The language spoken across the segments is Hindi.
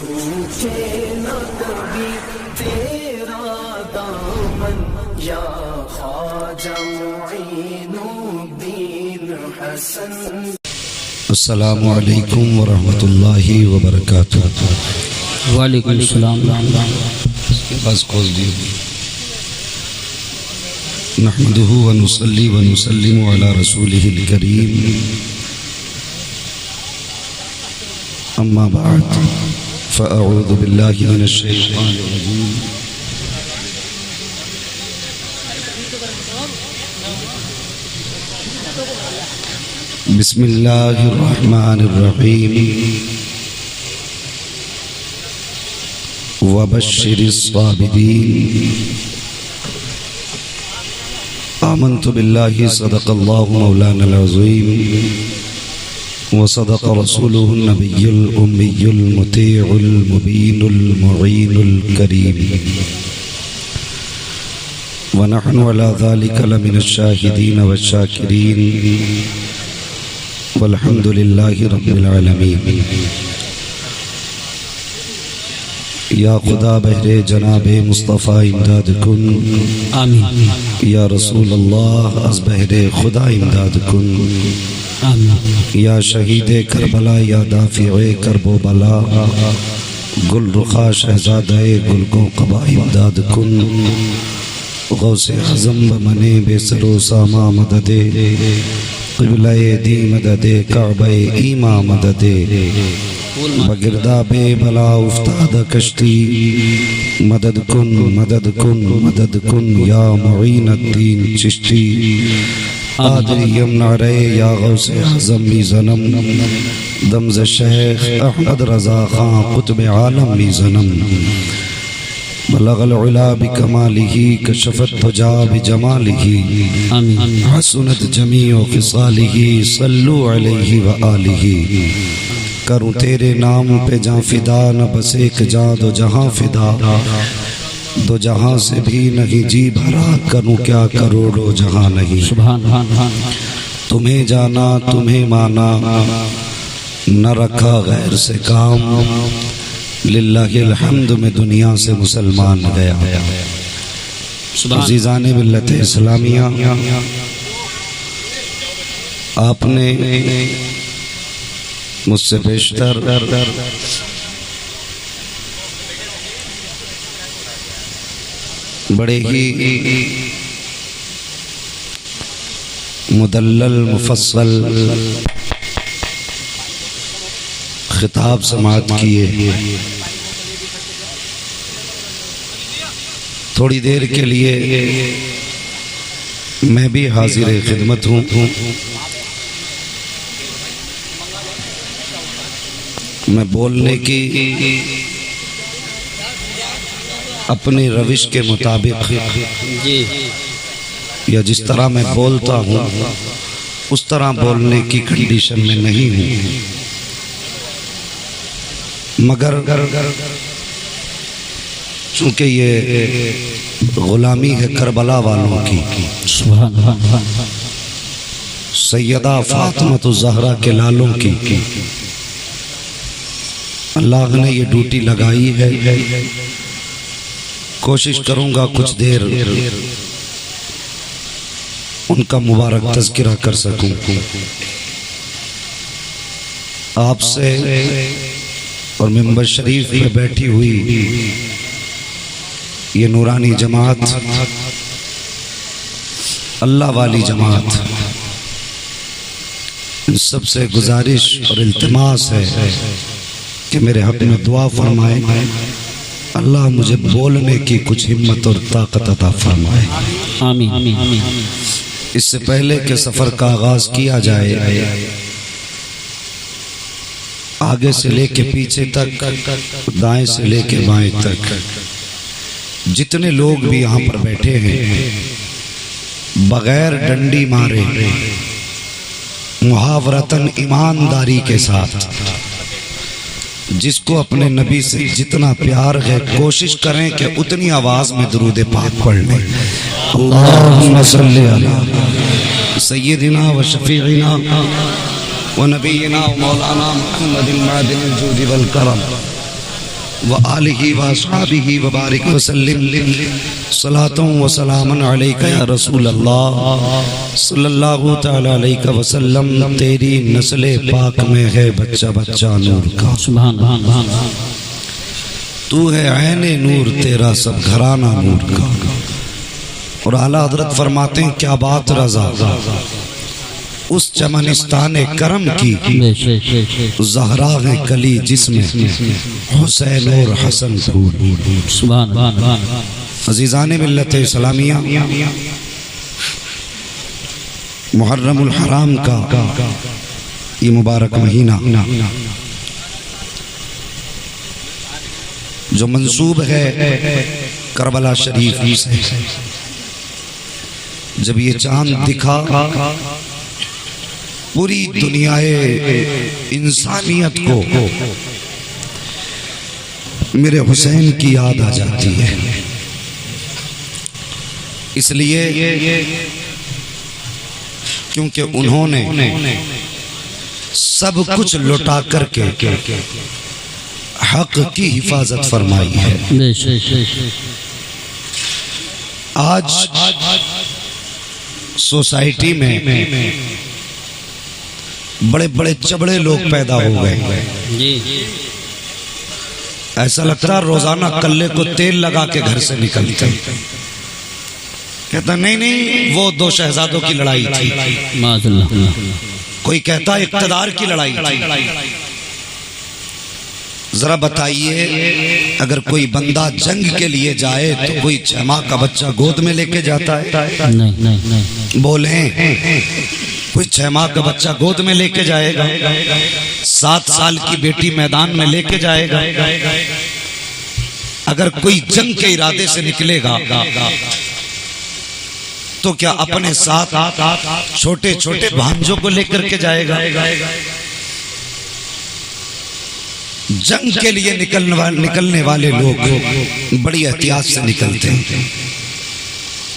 छूटे न कभी तेरा दामन या ख्वाजा मुईनुद्दीन हसन। अस्सलामु अलैकुम व रहमतुल्लाहि व बरकातुहू। वालेकुम सलाम। इसके पास खोल दिए। नहमदुहु व नुसल्ली व नुसल्लिमु अला रसूलिहिल करीम। अम्मा बाद फ़अऊज़ु बिल्लाहि मिनश शैतानिर रजीम। बिस्मिल्लाहिर रहमानिर रहीम। वबश्शिरिस साबिरीन। आमन्तु बिल्लाहि सदक़ल्लाहु मौलानल अज़ीम व सदक़ रसूलुहुन नबियुल उम्मियुल मुतीउल मुबीनुल मुईनुल करीम व नहनु अला ज़ालिका लमिनश शाहिदीन वश्शाकिरीन वल्हम्दुलिल्लाहि रब्बिल आलमीन। या खुदा बहरे जनाबे मुस्तफ़ा इमदाद कुन। आमीन। या रसूल अल्लाह अज़ बहरे खुदा इमदाद कुन। आमीन। या शहीद करबला या दाफ़िए करबो बला गुल रुखा शहज़ादाए गुल को क़बा इमदाद कुन। गौसे आज़म बमने बेसरो सामा मददे क़िबला-ए दी मददे काबा-ए ईमा मददे बगिरदा बे भला उफ्ताद कश्ती मदद कुन मदद कुन मदद कुन या मुईनुद्दीन चिश्ती आदरी यमना रे या गौसे आज़म मी ज़नम दमज़ शेख अहमद रज़ा खां कुतुब आलम मी ज़नम बलगल उला बिकमालिही कशफत दुजा बिजमालिही हसनत जमीउ खिसालिही सल्लु अलैहि व आलिही। करूं तेरे नाम पे जां फिदा न बस एक जां दो जहां फिदा दो जहां से भी नहीं जी भरा करूं क्या करोड़ों जहां नहीं। सुभान अल्लाह। तुम्हें जाना तुम्हें माना न रखा गैर से काम लिल्लाहिल हम्द में दुनिया से मुसलमान गया। अज़ीज़ाने मिल्लत इस्लामिया, आपने मुझसे बेशतर बड़े ही मुदल्लल मुफस्सल खिताब समाअत किए। थोड़ी देर के लिए मैं भी हाजिर खिदमत हूँ। मैं बोलने की अपनी रविश के मुताबिक या जिस तरह मैं बोलता हूँ उस तरह बोलने की कंडीशन में नहीं हूँ, मगर चूंकि ये गुलामी है करबला वालों की, सैयदा फातिमा ज़हरा के लालों की, अल्लाह ने ये ड्यूटी लगाई है। कोशिश करूंगा कुछ देर उनका मुबारक तज़किरा कर सकूं। आपसे और मिंबर शरीफ पे बैठी हुई ये नूरानी जमात, अल्लाह वाली जमात, इन सबसे गुजारिश और इल्तिमास है कि मेरे हक में दुआ फरमाए, अल्लाह मुझे बोलने की कुछ हिम्मत और ताकत अता फरमाए। आमीन। इससे पहले कि सफ़र का आगाज किया जाए, आगे से लेके पीछे तक, दाएं से लेके बाएं तक, जितने लोग भी यहाँ पर बैठे हैं, बगैर डंडी मारे मुहावरतन ईमानदारी के साथ जिसको अपने नबी से जितना प्यार है कोशिश करें कि उतनी आवाज में दुरूद पाक पढ़ लें। अल्लाहुम्मा सल्ली अला सय्यिदिना व शफीइना व नबीना व मौलाना मुहम्मदिन मादिनिल जूदि वल करम व आलिहि व अस्हाबिहि व बारिक व सल्लिम सलातों व सलामन अलैका या रसूल अल्लाह सल्लल्लाहु तआला अलैहि वसल्लम। तेरी नस्ल पाक में है बच्चा बच्चा नूर का, सुभान अल्लाह। तू है ऐने नूर, तेरा सब घराना नूर का। और आला हजरत फरमाते हैं क्या बात रजा, उस चमनिस्तान करम की ज़हरा है कली जिसमें हुसैन और हसन फूल। सुभान अल्लाह। अजीज़ान मिल्लत इस्लामिया, मुहर्रमुल हराम का ये मुबारक महीना जो मंसूब है करबला शरीफ से, जब ये चांद दिखा पूरी दुनियाए इंसानियत को मेरे हुसैन की याद आ जाती है। इसलिए क्योंकि उन्होंने सब कुछ लुटा करके हक की हिफाजत फरमाई है। आज सोसाइटी में बड़े बड़े चबड़े लोग पैदा हो गए। ऐसा लगता है रोजाना कल्ले को तेल लगा के घर से निकलते। कहता नहीं नहीं वो दो शहजादों की लड़ाई थी, कोई कहता इक्तदार की लड़ाई थी। जरा बताइए, अगर कोई बंदा जंग के लिए जाए तो कोई 6 माह का बच्चा गोद में लेके जाता है? नहीं। बोले कोई 6 माह का बच्चा गोद में लेके जाएगा? 7 साल की बेटी मैदान में लेके जाएगा? अगर कोई जंग के इरादे से निकलेगा तो क्या अपने साथ छोटे छोटे भांजों को लेकर के जाएगा? जंग के लिए निकलने वाले लोग बड़ी एहतियात से निकलते हैं।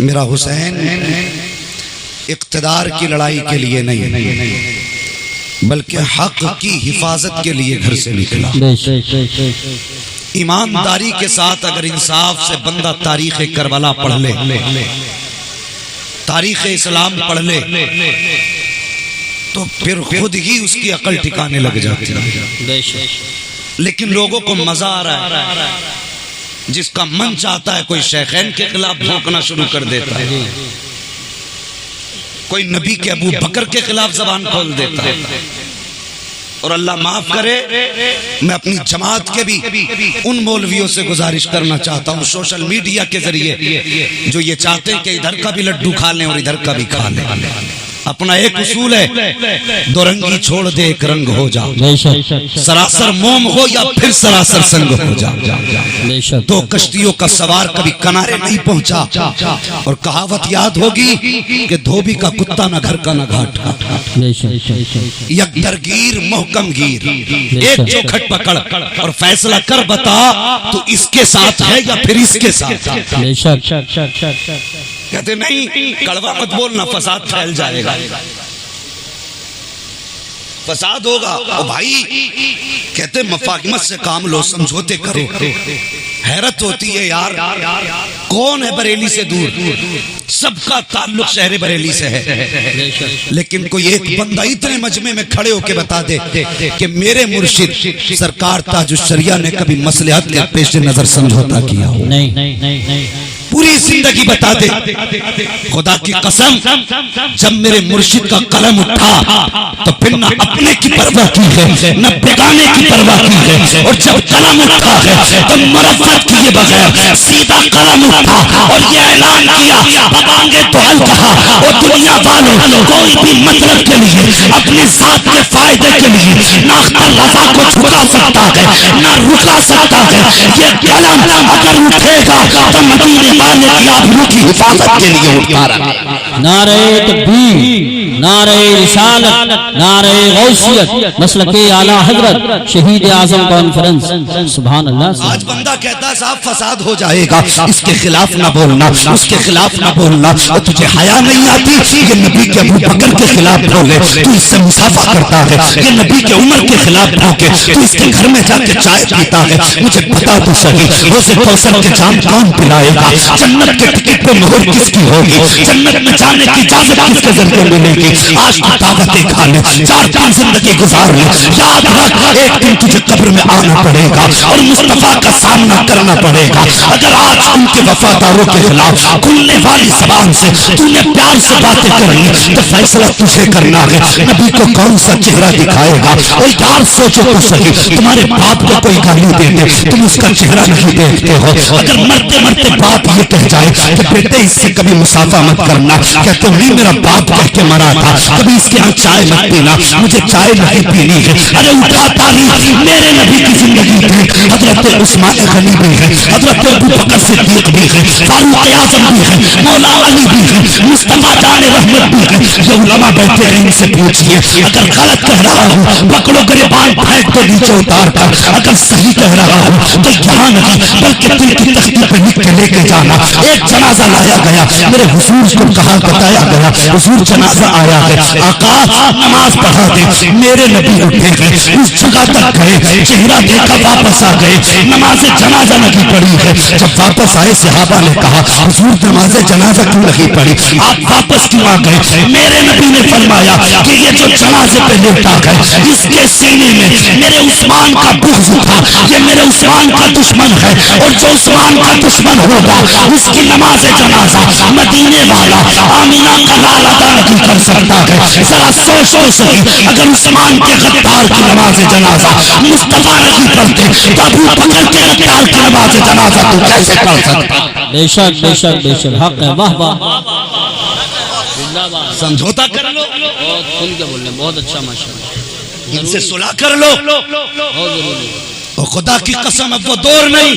मेरा हुसैन इक्तदार की लड़ाई के लिए नहीं बल्कि हक की हिफाजत के लिए घर से निकला। ईमानदारी के साथ अगर इंसाफ से बंदा तारीख करबला पढ़ ले, तारीख इस्लाम पढ़ ले, तो फिर खुद ही उसकी अकल ठिकाने लग जाती है। लेकिन लोगों को मजा आ रहा है, जिसका मन चाहता है कोई शेखैन के खिलाफ भौंकना शुरू कर देता है, कोई नबी के अबू बकर के खिलाफ जबान खोल देता है। और अल्लाह माफ करे, मैं अपनी जमात के भी उन मौलवियों से गुजारिश करना चाहता हूँ सोशल मीडिया के जरिए, जो ये चाहते हैं कि इधर का भी लड्डू खा लें और इधर का भी खा लें। अपना एक उसूल है, दो रंगी छोड़ दे एक रंग हो जा, सरासर मोम हो या फिर सरासर संग हो जा। दो कश्तियों का सवार कभी किनारे नहीं पहुंचा। और कहावत याद होगी कि धोबी का कुत्ता न घर का न घाट, यकदरगीर मोहकम गीर, एक चौखट पकड़ और फैसला कर बता तो इसके साथ है या फिर इसके साथ। कहते नहीं कड़वा मत बोलना, फसाद फैल जाएगा, फसाद होगा। ओ भाई कहते मफाकिमत से काम लो, समझौते करो। हैरत होती है यार, कौन है बरेली से दूर? सबका ताल्लुक शहर बरेली से है, लेकिन कोई एक बंदा इतने मजमे में खड़े होके बता दे कि मेरे मुर्शिद सरकार ताजुश्शरिया ने कभी मसलहत के पेश नजर समझौता किया हो? नहीं। पूरी जिंदगी बता दे, खुदा की कसम, जब मेरे मुर्शिद का कलम उठा तो फिर न अपने की परवाह की है न बेगाने की परवाह की है। और जब कलम उठा है तो मरफ़त किए बगैर सीधा कलम उठा और ये ऐलान किया, बबांगे तो हल कहा, और दुनिया वालों कोई भी मतलब के लिए अपने साथ के फायदे के लिए ना रज़ा को छुड़ा सकता है ना रुका सकता है। ये कलम अगर उठेगा तो मदीने वाले की आबरू की हिफाजत के लिए उठा रहा है। नारे तकबीर, नारे रिसालत, नारे गौसियत, मसलके आला हजरत, शहीद आजम कॉन्फ्रेंस। सुभान अल्लाह। आज बंदा कहता है साहब फसाद हो जाएगा, इसके खिलाफ ना बोलना, उसके खिलाफ ना बोलना, और तुझे हया नहीं आती। ये नबी के अबू बकर के खिलाफ बोले, तू इससे मुसाफा करता है। ये नबी के उमर के खिलाफ भूखे, तू इसके घर में जाके चाय पीता है। मुझे बता तो सही, रोज़े कौसर के जाम कौन पिलाएगा? जन्नत के टिकट पे मोहर किसकी होगी? जन्नत में जाने की इजाजत किसके जरिए मिलेगी? आज तू दावतें खा ले, 4 जिंदगी गुजार ले, याद रख एक दिन तुझे कब्र में आना पड़ेगा और मुस्तफा का सामना करना पड़ेगा। अगर आज उनके वफादारों के खिलाफ खुलने वाली जबान से तूने प्यार से बातें करनी, तो फैसला तुझे करना है। नबी को कौन सा चेहरा दिखाएगा? और यार सोचो तो सही, तुम्हारे बाप को कोई गाली दे दे, तुम उसका चेहरा नहीं देखते हो। अगर मरते मरते बाप ये कह जाए कि बेटे इससे कभी मुसाफा मत करना, कहते नहीं मेरा बाप कह के मरा था, कभी इसके यहाँ चाय मत पीना, मुझे चाय नहीं पीनी है। अरे उठा ताली, मेरे नबी की जिंदगी थी। हजरत उस्मान गनी भी है, हजरत अबू बकर सिद्दीक भी है, फारूक आज़म भी है, मौला अली भी है, मुस्तफा जान रहमत भी है। ये उलमा बैठे हैं, इनसे पूछिए अगर गलत कह रहा हूँ पकड़ो गिरबान फेंक दो नीचे उतार कर, अगर सही कह रहा हूँ तो यहाँ नहीं बल्कि दिल की तख्ती पर लिख के लेके जाना। एक जनाजा लाया गया, मेरे हुजूर को कहा बताया गया, हुजूर जनाजा आया है, आका नमाज पढ़ा दे। मेरे नबी उठे गए, उस जगह तक गए, चेहरा देखा वापस आ गए, नमाज जनाजा नहीं पढ़ी है। जब वापस आए सहाबा ने कहा हुजूर नमाज जनाजा क्यों नहीं पढ़ी, आप वापस क्यों आ गए? मेरे नबी ने फरमाया कि ये जो जनाजे पे लेटा है इसके सीने में मेरे उस्मान का बुग़्ज़ था, ये मेरे उस्मान का दुश्मन है, और जो उस्मान का दुश्मन होगा उसकी नमाज जनाजा मदीने वाला आमीना का लाल अदा नहीं कर सकता है। जरा सोच तो सही, अगर उस्मान के गद्दार की नमाज जनाजा मुस्तफा नहीं पढ़ते तो अबू बकर के गद्दार की नमाज जनाजा तू कैसे पढ़ सकता? बेशक बेशक बेशक, हक है। वाह वाह, समझौता कर लो, बहुत खुल के बोल रहे हैं, बहुत अच्छा माशाल्लाह। इनसे सुलह कर लो। और खुदा की कसम अब वो दौर नहीं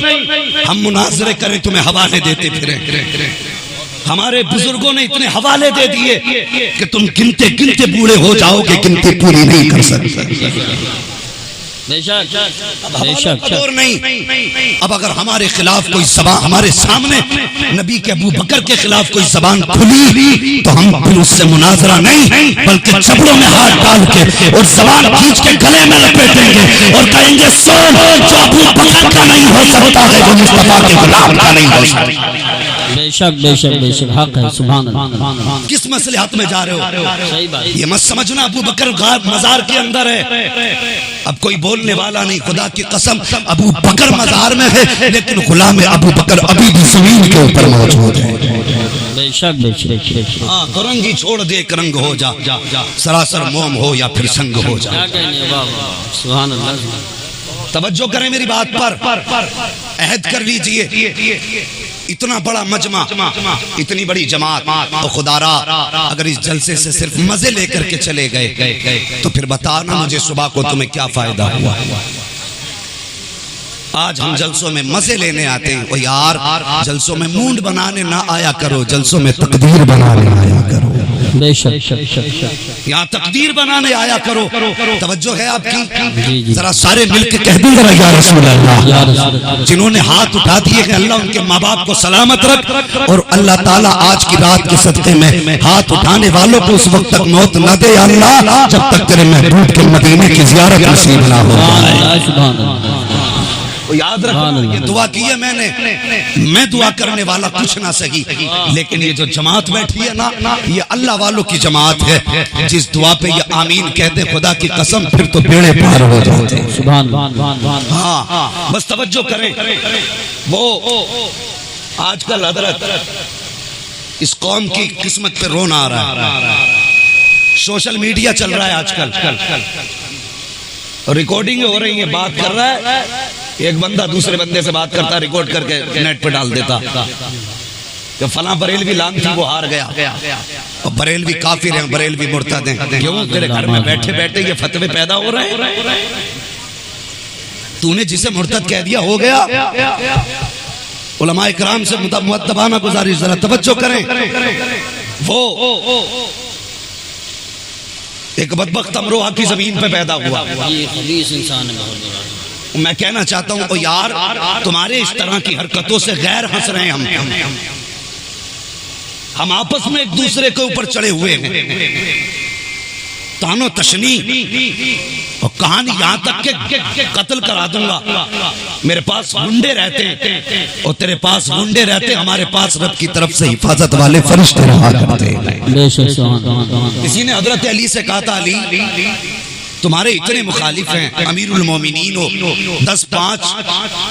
हम मुनाजरे करें तुम्हें हवाले देते फिरें। हमारे बुजुर्गों ने इतने हवाले दे दिए कि तुम गिनते गिनते बूढ़े हो जाओगे, गिनती पूरी नहीं कर सकते। दौर नहीं। अब अगर हमारे खिलाफ कोई जबान, हमारे सामने नबी के अबू बकर के खिलाफ कोई जबान खुली तो हम फिर उससे मुनाजरा नहीं बल्कि चपड़ों में हाथ डाल के और जबान खींच के गले में लपेटेंगे और कहेंगे सुन, जो अबू बकर का नहीं हो सकता है वो मुस्तफा के गुलाम का नहीं हो सकता। बेशक बेशक बेशक, हक है। सुभान अल्लाह। किस मसलहत में जा रहे हो? सही बात। ये मत समझना अबू बकर मजार के अंदर है, अब कोई बोलने वाला नहीं। खुदा की कसम अबू बकर मजार में है, लेकिन गुलाम अबू बकर अभी भी जमीन के ऊपर मौजूद है। बेशक बेशक। हाँ, रंगी छोड़ दे एक रंग हो जा, सरासर मोम हो या फिर संग हो जा। सुभान अल्लाह। तवज्जो करें मेरी बात पर, अहद कर लीजिए। इतना बड़ा मजमा, इतनी बड़ी जमात, तो खुदारा अगर इस जलसे से सिर्फ मजे लेकर के चले गए तो फिर बताना मुझे सुबह को तुम्हें क्या फायदा हुआ। आज हम जलसों में मजे लेने आते हैं, ओ यार जलसों में मूड बनाने ना आया करो, जलसों में तकदीर बनाने आया करो। यहाँ तकदीर बनाने आया करो। तवज्जो है आपकी? जरा सारे मिलकर कह दें जरा या रसूल अल्लाह। जिन्होंने हाथ उठा दिए हैं अल्लाह उनके माँ बाप को सलामत रख, और अल्लाह ताला आज की रात के सदक़े में हाथ उठाने वालों को उस वक्त तक मौत न दे अल्लाह जब तक तेरे महबूब के मदीने की ज़ियारत नसीब ना हो। याद रखना, ये दुआ की है मैंने, मैं दुआ करने वाला कुछ ना सही, लेकिन ये जो जमात बैठी है ना, ये अल्लाह वालों की जमात है। जिस दुआ पे ये आमीन कहते खुदा की कसम फिर तो बेड़े पार हो जाते। हाँ, बस तवज्जो करें। वो आजकल हजरत इस कौम की किस्मत पे रोना आ रहा है। सोशल मीडिया चल रहा है आजकल, रिकॉर्डिंग हो रही है, बात कर रहा है, एक बंदा दूसरे बंदे से बात करता, रिकॉर्ड करके नेट पे डाल देता कि फला बरेलवी लांग थी वो हार गया, और बरेलवी काफिर हैं, बरेलवी मुर्तद हैं। क्यों? तेरे घर में बैठे बैठे ये फतवे पैदा हो रहे हैं। तूने जिसे मुर्तद कह दिया हो गया। उलमा इकराम से मुअद्दबाना गुजारिश, जरा तवज्जो करें। वो एक बदबख्त अमरोहा की जमीन पे पैदा हुआ। ये खबीस इंसान है, बहुत बुरा। मैं कहना चाहता हूं, ओ यार, तुम्हारे इस तरह की हरकतों से गैर हंस रहे हैं हम आपस में एक दूसरे के ऊपर चढ़े हुए हैं, तानो तशनी और कहानी यहां तक के कत्ल करा दूंगा। मेरे पास गुंडे रहते हैं और तेरे पास गुंडे रहते, हमारे पास रब की तरफ से हिफाजत वाले फरिश्ते रहा करते हैं। किसी ने हजरत अली से कहा था, अली तुम्हारे इतने मुखालिफ हैं, अमीरुल मोमिनीन हो, 10-5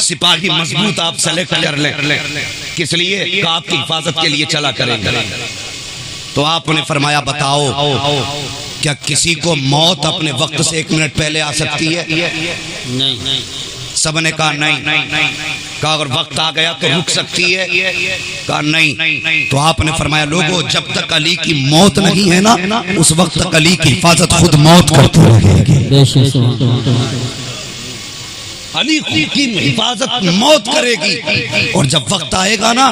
सिपाही मजबूत आप सेलेक्ट कर लें, किस लिए? कि आपकी हिफाजत के लिए चला करेंगे। तो आपने फरमाया, बताओ क्या किसी को मौत अपने वक्त से 1 मिनट पहले आ सकती है? नहीं। सबने कहा नहीं। कहा अगर वक्त आ गया तो रुक सकती है? कहा नहीं। तो आपने फरमाया, लोगों जब तक अली की मौत नहीं है ना, उस वक्त तक अली की हिफाजत खुद मौत करती रहेगी। अली की हिफाजत मौत करेगी। और जब वक्त आएगा ना,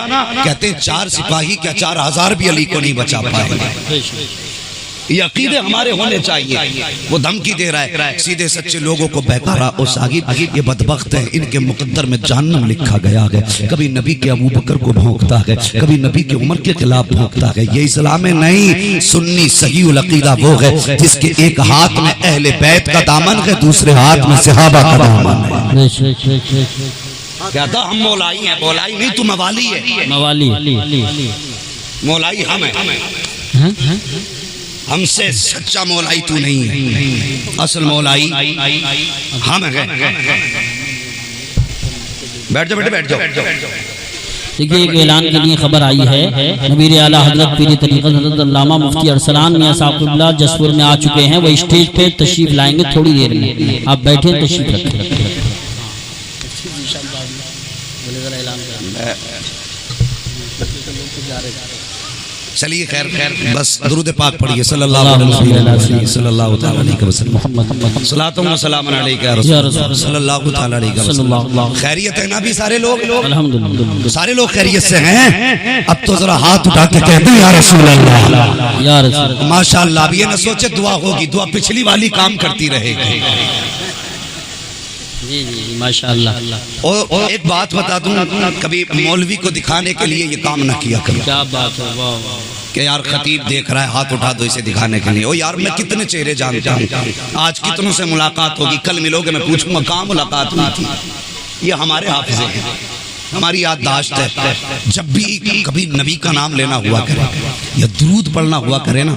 कहते हैं 4 सिपाही क्या 4000 भी अली को नहीं बचा पाएंगे। ये अकीदे हमारे होने चाहिए। वो धमकी दे रहा है सीधे सच्चे लोगों को बहकारा और सागिब ये बदबख्त है, इनके मुकद्दर में जहन्नम लिखा गया है। कभी नबी के अबू बकर को भौंकता है, कभी नबी के उमर के खिलाफ भौंकता है। ये इस्लाम नहीं, सुन्नी सहीउल अकीदा वो है जिसके एक हाथ में अहले बैत का दामन है, दूसरे हाथ में सहाबा का दामन है। क्या था? हम मौलाई हैं। मौलाई नहीं, तू मवाली है। मौलाई हम है। हमसे सच्चा मौलाई तू नहीं है, असल मौलाई हम हैं। बैठ जाओ बेटे, बैठ जाओ। देखिए, एक ऐलान के लिए खबर आई है। नबीर आला हजरत पीर तरीक़त हज़रत अल्लामा मुफ्ती अरसलान मियां साहब क़िबला जसपुर में आ चुके हैं। वो स्टेज पे तशरीफ लाएंगे थोड़ी देर में। आप बैठे, तशरीफ रखें। चलिए खैर बस दुरूद पाक पढ़िए सल्लल्लाहु अलैहि वसल्लम। सलातुन व सलामुन अलैका या रसूल सल्लल्लाहु अलैहि वसल्लम। खैरियत है ना भी सारे लोग? अल्हम्दुलिल्लाह सारे लोग खैरियत से हैं। अब तो जरा हाथ उठा के कहते हैं या रसूल अल्लाह, या रसूल। माशाअल्लाह। अब ये न सोचे दुआ होगी, दुआ पिछली वाली काम करती रहेगी। जी माशाअल्लाह। और एक बात बता दूं, कभी मौलवी को दिखाने के लिए ये काम ना किया करो। क्या बात है, वाह वाह। कि यार खतीब देख रहा है, हाथ उठा दो इसे दिखाने के लिए। ओ यार, मैं कितने चेहरे जानता हूँ, आज कितनों से मुलाकात होगी, कल मिलोगे मैं पूछूंगा कहाँ मुलाकात हुई थी। ये हमारे हाफिज़े हैं, हमारी याददाश्त है। जब भी कभी नबी का नाम लेना हुआ करे या दुरूद पढ़ना हुआ करे ना,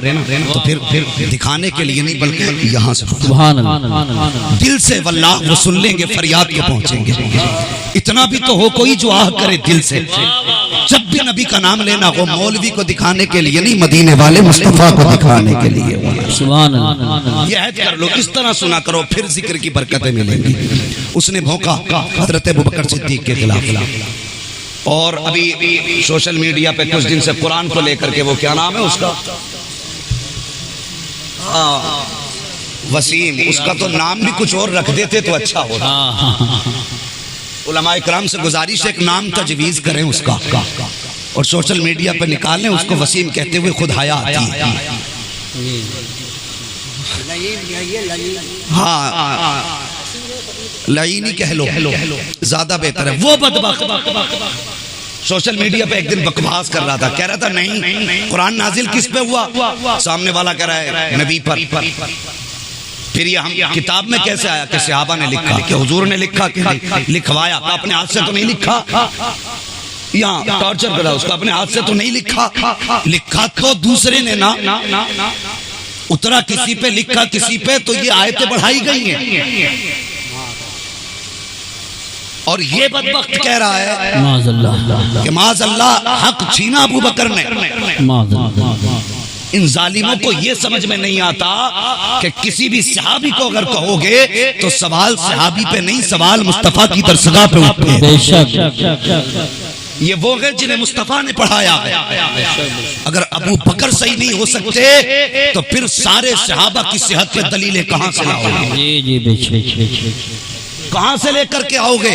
तो फिर दिखाने के लिए नहीं बल्कि यहाँ से सुभान अल्लाह, दिल से वल्लाह वो सुन लेंगे, फरियाद के पहुंचेंगे। इतना भी तो हो कोई जो आह करे दिल से। जब भी नबी का नाम लेना हो, मौलवी को दिखाने के लिए नहीं, मदीने वाले मुस्तफा को दिखाने के लिए। सुभान अल्लाह। ये ऐद कर लो, इस तरह सुना करो, फिर जिक्र की बरकतें मिलेंगी। उसने भौंका हजरत अबू बकर सिद्दीक के खिलाफ। और अभी सोशल मीडिया पे कुछ दिन से कुरान को लेकर के, वो क्या नाम है उसका, वसीम, उसका तो नाम भी कुछ और रख देते तो अच्छा होता। उलमाए किराम से गुजारिश है, एक नाम तजवीज करें उसका और सोशल मीडिया पे निकालें उसको। वसीम कहते हुए खुद हया आती है। हाँ, लईनी कह लो, ज्यादा बेहतर है। वो बदबख्त सोशल मीडिया पे एक दिन बकवास कर रहा था, कह रहा था नहीं कुरान नाजिल किस पे हुआ, सामने वाला कह रहा है नबी पर। फिर ये हम किताब में कैसे आया कि सहाबा ने लिखा, कि हुजूर ने लिखा, कि लिखवाया, अपने हाथ से तो नहीं लिखा। यहाँ टॉर्चर करा उसको, अपने हाथ से तो नहीं लिखा। लिखा तो दूसरे ने ना, उतरा किसी पे, लिखा किसी पे, तो ये आयतें बढ़ाई गई हैं। और ये बदबख्त कह रहा है माज़अल्लाह कि माज़अल्लाह हक छीना अबू बकर ने। माज़अल्लाह। इन जालिमों को ये समझ में नहीं आता कि किसी भी सहाबी को अगर कहोगे तो सवाल सहाबी पे नहीं, सवाल मुस्तफा की दरसगाह पे उठते हैं। बेशक ये वो है जिन्हें मुस्तफा ने पढ़ाया है। अगर अबू बकर सही नहीं हो सकते तो फिर सारे सहाबा की सेहत पे दलीलें कहां से लाओगे? जी जी, बेशक कहां से लेकर के आओगे?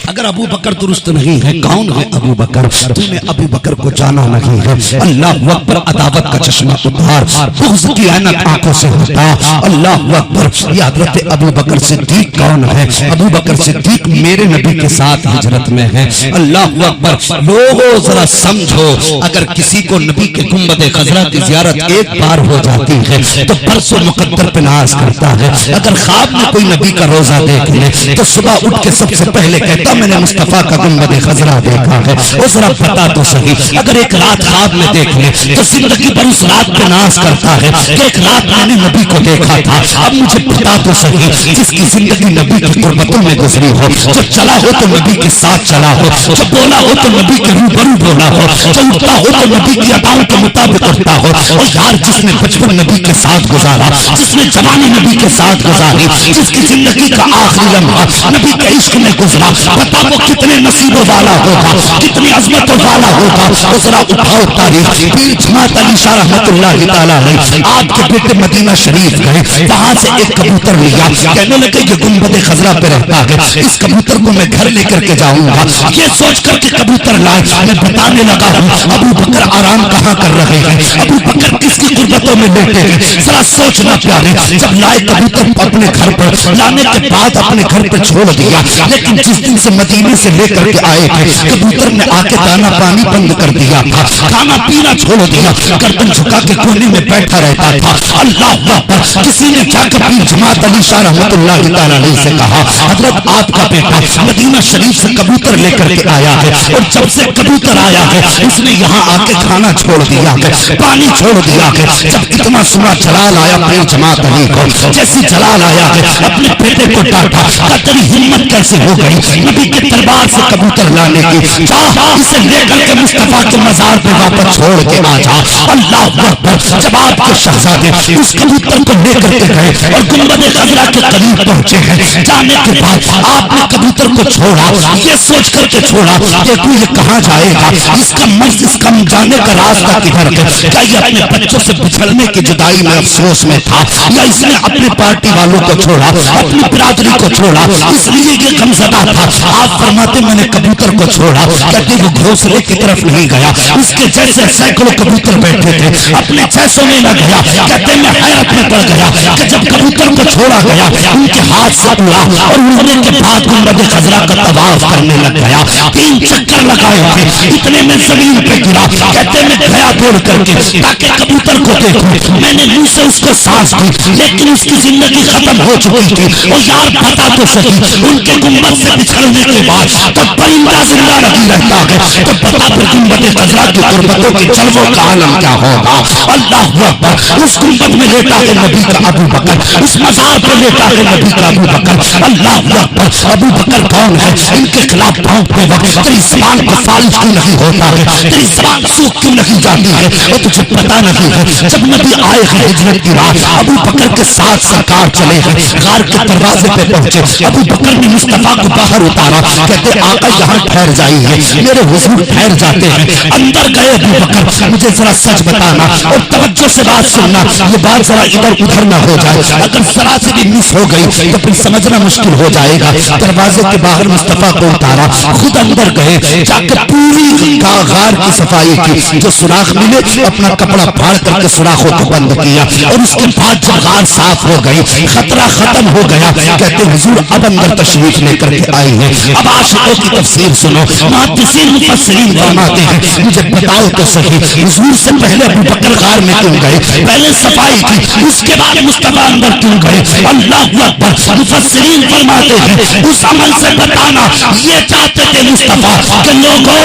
अगर अबू बकर दुरुस्त नहीं है, कौन है अबू बकर? तूने अबू बकर को जाना नहीं है। अल्लाह अकबर, अदावत का चश्मा उतार, बुग़्ज़ की ऐनक आंखों से हटा। अल्लाह अकबर, ये हज़रत अबू बकर सिद्दीक कौन है? अबू बकर सिद्दीक मेरे नबी के साथ हिजरत में है। अल्लाह अकबर, लोगों जरा समझो, अगर किसी को नबी के गुंबद खज़रा की ज़ियारत एक बार हो जाती है तो परसों मुकद्दर पे नाज करता है। अगर ख्वाब में कोई नबी का रोजा देख ले तो सुबह उठ के सबसे पहले कहता मैंने मुस्तफा का गुंबद खज़रा देखा है। वो जरा बता तो सही, अगर एक रात ख्वाब में देख ले तो जिंदगी भर उस रात पे नाज करता है कि एक रात मैंने नबी को देखा था। अब मुझे बता तो सही, जिसकी जिंदगी नबी की कुर्बतों में गुजरी हो, जो चला हो तो नबी के साथ चला हो, जो बोला हो तो नबी के रूबरू बोला हो, जो उठता हो तो नबी की अदाओं के मुताबिक उठता हो। और यार जिसने बचपन नबी के साथ गुजारा, जिसने जवानी नबी के साथ गुजारी, जिसकी जिंदगी का आखिरी लम्हा नबी के इश्क में गुजरा, बता वो कितने नसीबों वाला होगा, कितनी अजमतों वाला होगा। तो जरा उठाओ तारीख। पीर जमात अली शाह रहमतुल्लाह तआला अलैह आपके बेटे मदीना शरीफ गए, वहां से एक कबूतर लिया, कहने लगे ये गुंबद खज़रा पे रहता है, इस कबूतर को मैं घर लेकर के जाऊंगा। ये सोच करके कबूतर लाए, मैं बताने लगा हूँ अबू बकर आराम कहाँ कर रहे हैं, अबू बकर किसकी कुर्बतों में लेटे हैं। जरा सोचना प्यारे, जब लाए कबूतर अपने घर पर, लाने के बाद अपने घर पर छोड़ दिया, लेकिन जिस दिन से मदीने से लेकर के आए थे कबूतर ने आके दाना पानी बंद कर दिया था, खाना पीना छोड़ दिया, गर्दन झुका के कोने में बैठा रहता था। अल्लाह अकबर, किसी ने जाकर पीर जमात अली शाह रहमतुल्लाह तआला अलैह से कहा हजरत आपका बेटा मदीना शरीफ से कबूतर लेकर के आया है, और जब से कबूतर आया है उसने यहाँ आके खाना छोड़ दिया है, पानी छोड़ दिया है। जब इतना सुना जलाल आया पीर जमात अली को, जैसी जलाल आया है अपने बेटे को डांटा, तेरी हिम्मत कैसे हो गई नबी के दरबार से कबूतर लाने की, जा इसे लेकर के मुस्तफा के मजार पे वापस छोड़ के आ जा। अल्लाह अकबर, जब आपके शहजादे उस कबूतर को लेकर के गए और गुंबद खज़रा के करीब पहुंचे हैं, जाने के बाद आपने कबूतर को छोड़ा, ये सोच करके छोड़ा देखो ये कहाँ जाएगा, इसका मर्ज इसका जाने का रास्ता किधर है। क्या ये अपने बच्चों से बिछड़ने की जुदाई में अफसोस में था, या इसने अपने पार्टी वालों को छोड़ा, अपनी बिरादरी को छोड़ा, इसलिए ये गमज़दा था। आप फरमाते मैंने कबूतर को छोड़ा, कहते वो घोंसले की तरफ नहीं गया, उसके जैसे सैकड़ों कबूतर बैठे थे, अपने जैसों में न गया। कहते मैं हैरत में पड़ गया कि जब कबूतर को छोड़ा गया उनके हाथ से उड़ा, और उड़ने के बाद गुंबद खज़रा का तवाफ करने लग गया। 3 चक्कर लगाए थे, इतने में जमीन पे गिरा। कहते मैं गया दौड़ करके ताकि कबूतर को देखूं, मैंने मुंह से उसको सांस दी, लेकिन उसकी जिंदगी खत्म हो चुकी थी। और यार बता तो सही, उनके गुंबद से बिछड़ने के बाद तो परिंदा जिंदा नहीं रहता है, तो बता फिर गुंबद खज़रा की कुर्बतों के जलवों का आलम क्या होगा। अल्लाह अकबर, उस गुंबद में लेटा है नबी का अबू बकर, उस मजार पर लेटा है नबी का अबू बकर। अल्लाह अकबर, अबू बकर कौन है? इनके खिलाफ भागते वक्त तेरी ज़बान को फालिज क्यों नहीं होता है, तेरी ज़बान सूख क्यों नहीं जाती है, वो तुझे पता नहीं है। जब नबी आए हैं हिजरत की रात, अबू बकर के साथ सरकार चले हैं, गार के दरवाजे पे पहुंचे, अबू बकर ने मुस्तफा को बाहर उतारा, कहते आका यहाँ ठहर जाइए, मेरे हुजूर ठहर जाते हैं। अंदर गए अबू बकर, मुझे जरा सच बताना और तवज्जो से बात सुनना, ये बात जरा इधर उधर ना हो जाए, अगर जरा से भी मिस हो गई तो फिर समझना मुश्किल हो जाएगा। दरवाजे के बाहर मुस्तफा को उतारा, खुद अंदर गए, जाकर पूरी गार की सफाई की, जो सुराख मिले अपना कपड़ा फाड़ करके सुराखों को बंद किया, और उसके बाद जब गार साफ हो गई, खतरा खत्म हो गया, कहते हुजूर अब अंदर तशरीफ लेकर के आए हैं। अब आशिकों की तफसीर सुनो, मुहद्दिसीन मुफस्सिरीन फरमाते हैं मुझे बताओ तो सही हुजूर से पहले अबू बकर गार में क्यों गए, पहले सफाई की उसके बाद मुस्तफा अंदर क्यों गए। अल्लाह अकबर, मुफस्सिरीन फरमाते हैं उस अमल से बताना ये चाहते थे मुस्तफा कि लोगों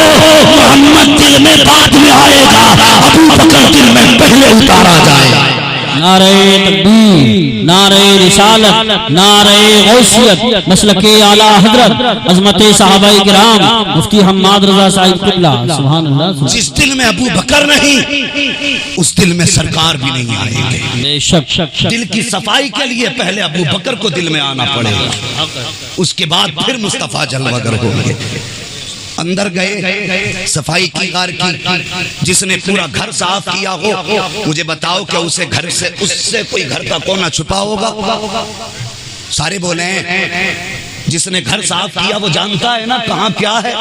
मोहम्मद दिल में बाद में आएगा, अबू बकर दिल में पहले उतारा जाए। नारे तकबीर, नारे रिसालत, नारे गौसियत, मसलके आला हजरत, अज़मते सहाबाए किराम, मुफ्ती हम्माद रज़ा साहिब क़िबला, सुभान अल्लाह। जिस दिल में अबू बकर नहीं उस दिल में सरकार भी नहीं आएंगे। बेशक दिल की सफाई के लिए पहले अबू बकर को दिल में आना पड़ेगा, उसके बाद फिर मुस्तफा जलवागर होंगे। अंदर गए, सफाई की गार की, जिसने पूरा घर साफ किया हो, मुझे बताओ क्या उसे घर से उससे कोई घर का कोना छुपा होगा? सारे बोले जिसने घर साफ किया वो जानता है ना कहाँ क्या है।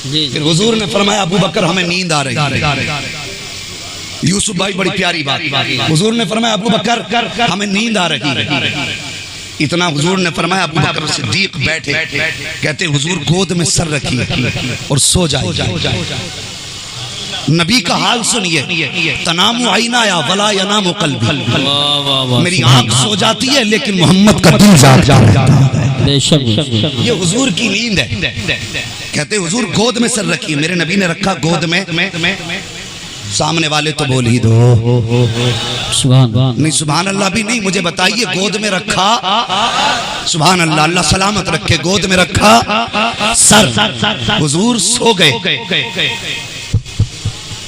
फिर हुजूर ने फरमाया अबू बकर हमें नींद आ रही है। यूसुफ भाई बड़ी प्यारी बात, हुजूर ने फरमाया अबू बकर हमें नींद आ रही है। इतना हुजूर ने फरमाया अबू बकर सिद्दीक बैठे, कहते हुजूर गोद में सर रखिए और सो जाइए। नबी का हाल सुनिए, तनामु आईनाया वला यनामु कल्बी, मेरी आंख सो जाती है लेकिन मोहम्मद का दिल जाग जाता है। ये हुजूर की नींद है। कहते हुजूर गोद में सर रखिए, मेरे नबी ने रखा गोद में। सामने वाले तो बोल ही दो नहीं, सुभान अल्लाह भी नहीं, मुझे बताइए गोद में रखा, सुभान अल्लाह, अल्लाह सलामत रखे, गोद में रखा सर, हुजूर सो गए।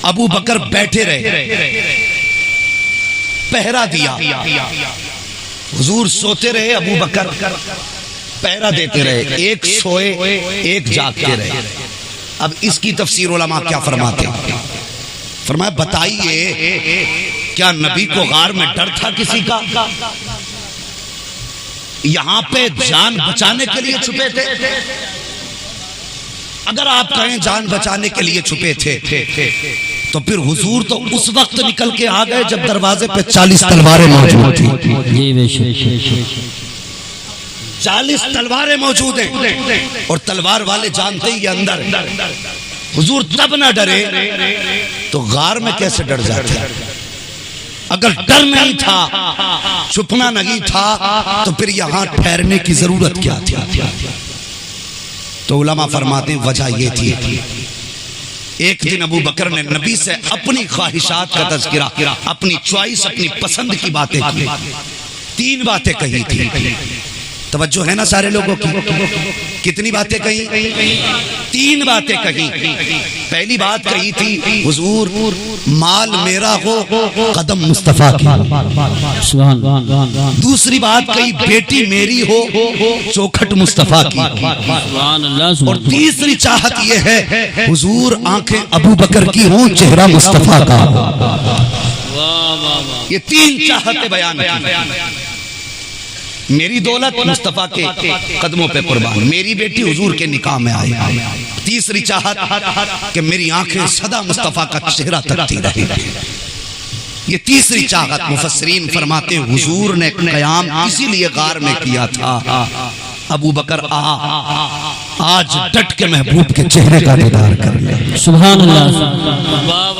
अबू बकर बैठे रहे, पहरा दिया। हुजूर सोते रहे, अबू बकर पहरा देते रहे, एक सोए एक जागते रहे। अब इसकी तफसीर उलमा क्या फरमाते हैं? फरमाया बताइए क्या नबी को गार में डर था किसी का? यहां पे जान बचाने के लिए छुपे थे। अगर आप कहें जान बचाने के लिए छुपे थे तो फिर हुजूर तो उस वक्त निकल के आ गए जब दरवाजे पे 40 तलवारें मौजूद थी। 40 तलवारें मौजूद हैं और तलवार वाले जानते ही अंदर। हुजूर तब ना डरे तो गार में कैसे डर जाते? अगर डर नहीं था, छुपना नहीं था, तो फिर यहां ठहरने की जरूरत क्या थी? तो उलमा फरमाते हैं वजह ये थी, एक दिन अबू बकर ने नबी से अपनी ख्वाहिशात का तज़किरा, अपनी चॉइस, अपनी पसंद की बातें की। 3 बातें कही थी। तवज्जो है ना सारे लोगों की? कितनी बातें कही? 3 बातें कही। पहली बात कही थी हुजूर माल मेरा हो, कदम मुस्तफा की। दूसरी बात कही बेटी मेरी हो, चौखट मुस्तफा की। और तीसरी चाहत यह है हुजूर आंखें अबू बकर की हों, चेहरा मुस्तफा का। ये 3 चाहतें बयान की। मेरी दौलत मुस्तफा के कदमों पे कुर्बान, मेरी बेटी हुजूर के निकाह में आए। तीसरी चाहत कि मेरी आंखें सदा मुस्तफा का चेहरा तकती रहे। ये तीसरी चाहत मुफस्सिरीन फरमाते हैं हुजूर ने कयाम इसीलिए गार में किया था। अबू बकर आज डट के महबूब के चेहरे का दीदार कर ले। सुभान अल्लाह।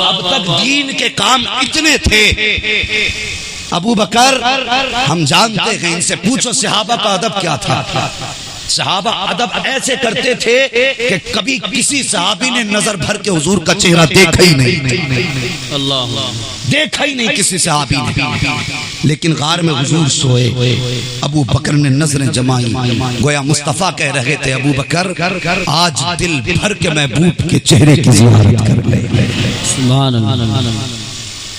अब तक दीन के काम इतने थे। अबू बकर हम जानते हैं, इनसे पूछो सहाबा का अदब क्या था। सहाबा अदब ऐसे करते थे कि कभी किसी सहाबी ने नजर भर के हुजूर का चेहरा देखा ही नहीं। अल्लाह, देखा ही नहीं किसी सहाबी ने। लेकिन गार में हुजूर सोए, अबू बकर ने नजरें जमाई, गोया मुस्तफा कह रहे थे अबू बकर आज दिल भर के महबूब के चेहरे की ज़ियारत कर ले। सुभान अल्लाह।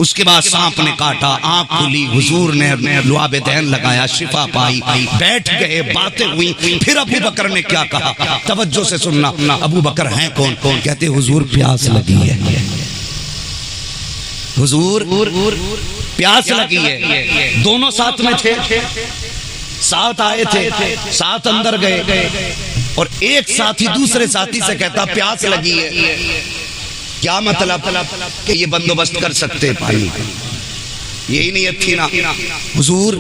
उसके बाद सांप ने काटा, आंख खुली, हुजूर ने लुआबे दैन लगाया, शिफा पाई, बैठ गए, बातें हुई। फिर अबू बकर ने क्या कहा? तवज्जो से सुनना। अबू बकर हैं कौन? कहते हुजूर प्यास लगी है, हुजूर प्यास लगी है। दोनों साथ में थे, साथ आए थे, साथ अंदर गए और एक साथी दूसरे साथी से कहता प्यास लगी है। क्या मतलब कि ये बंदोबस्त कर सकते पानी? यही नीयत थी ना। हुजूर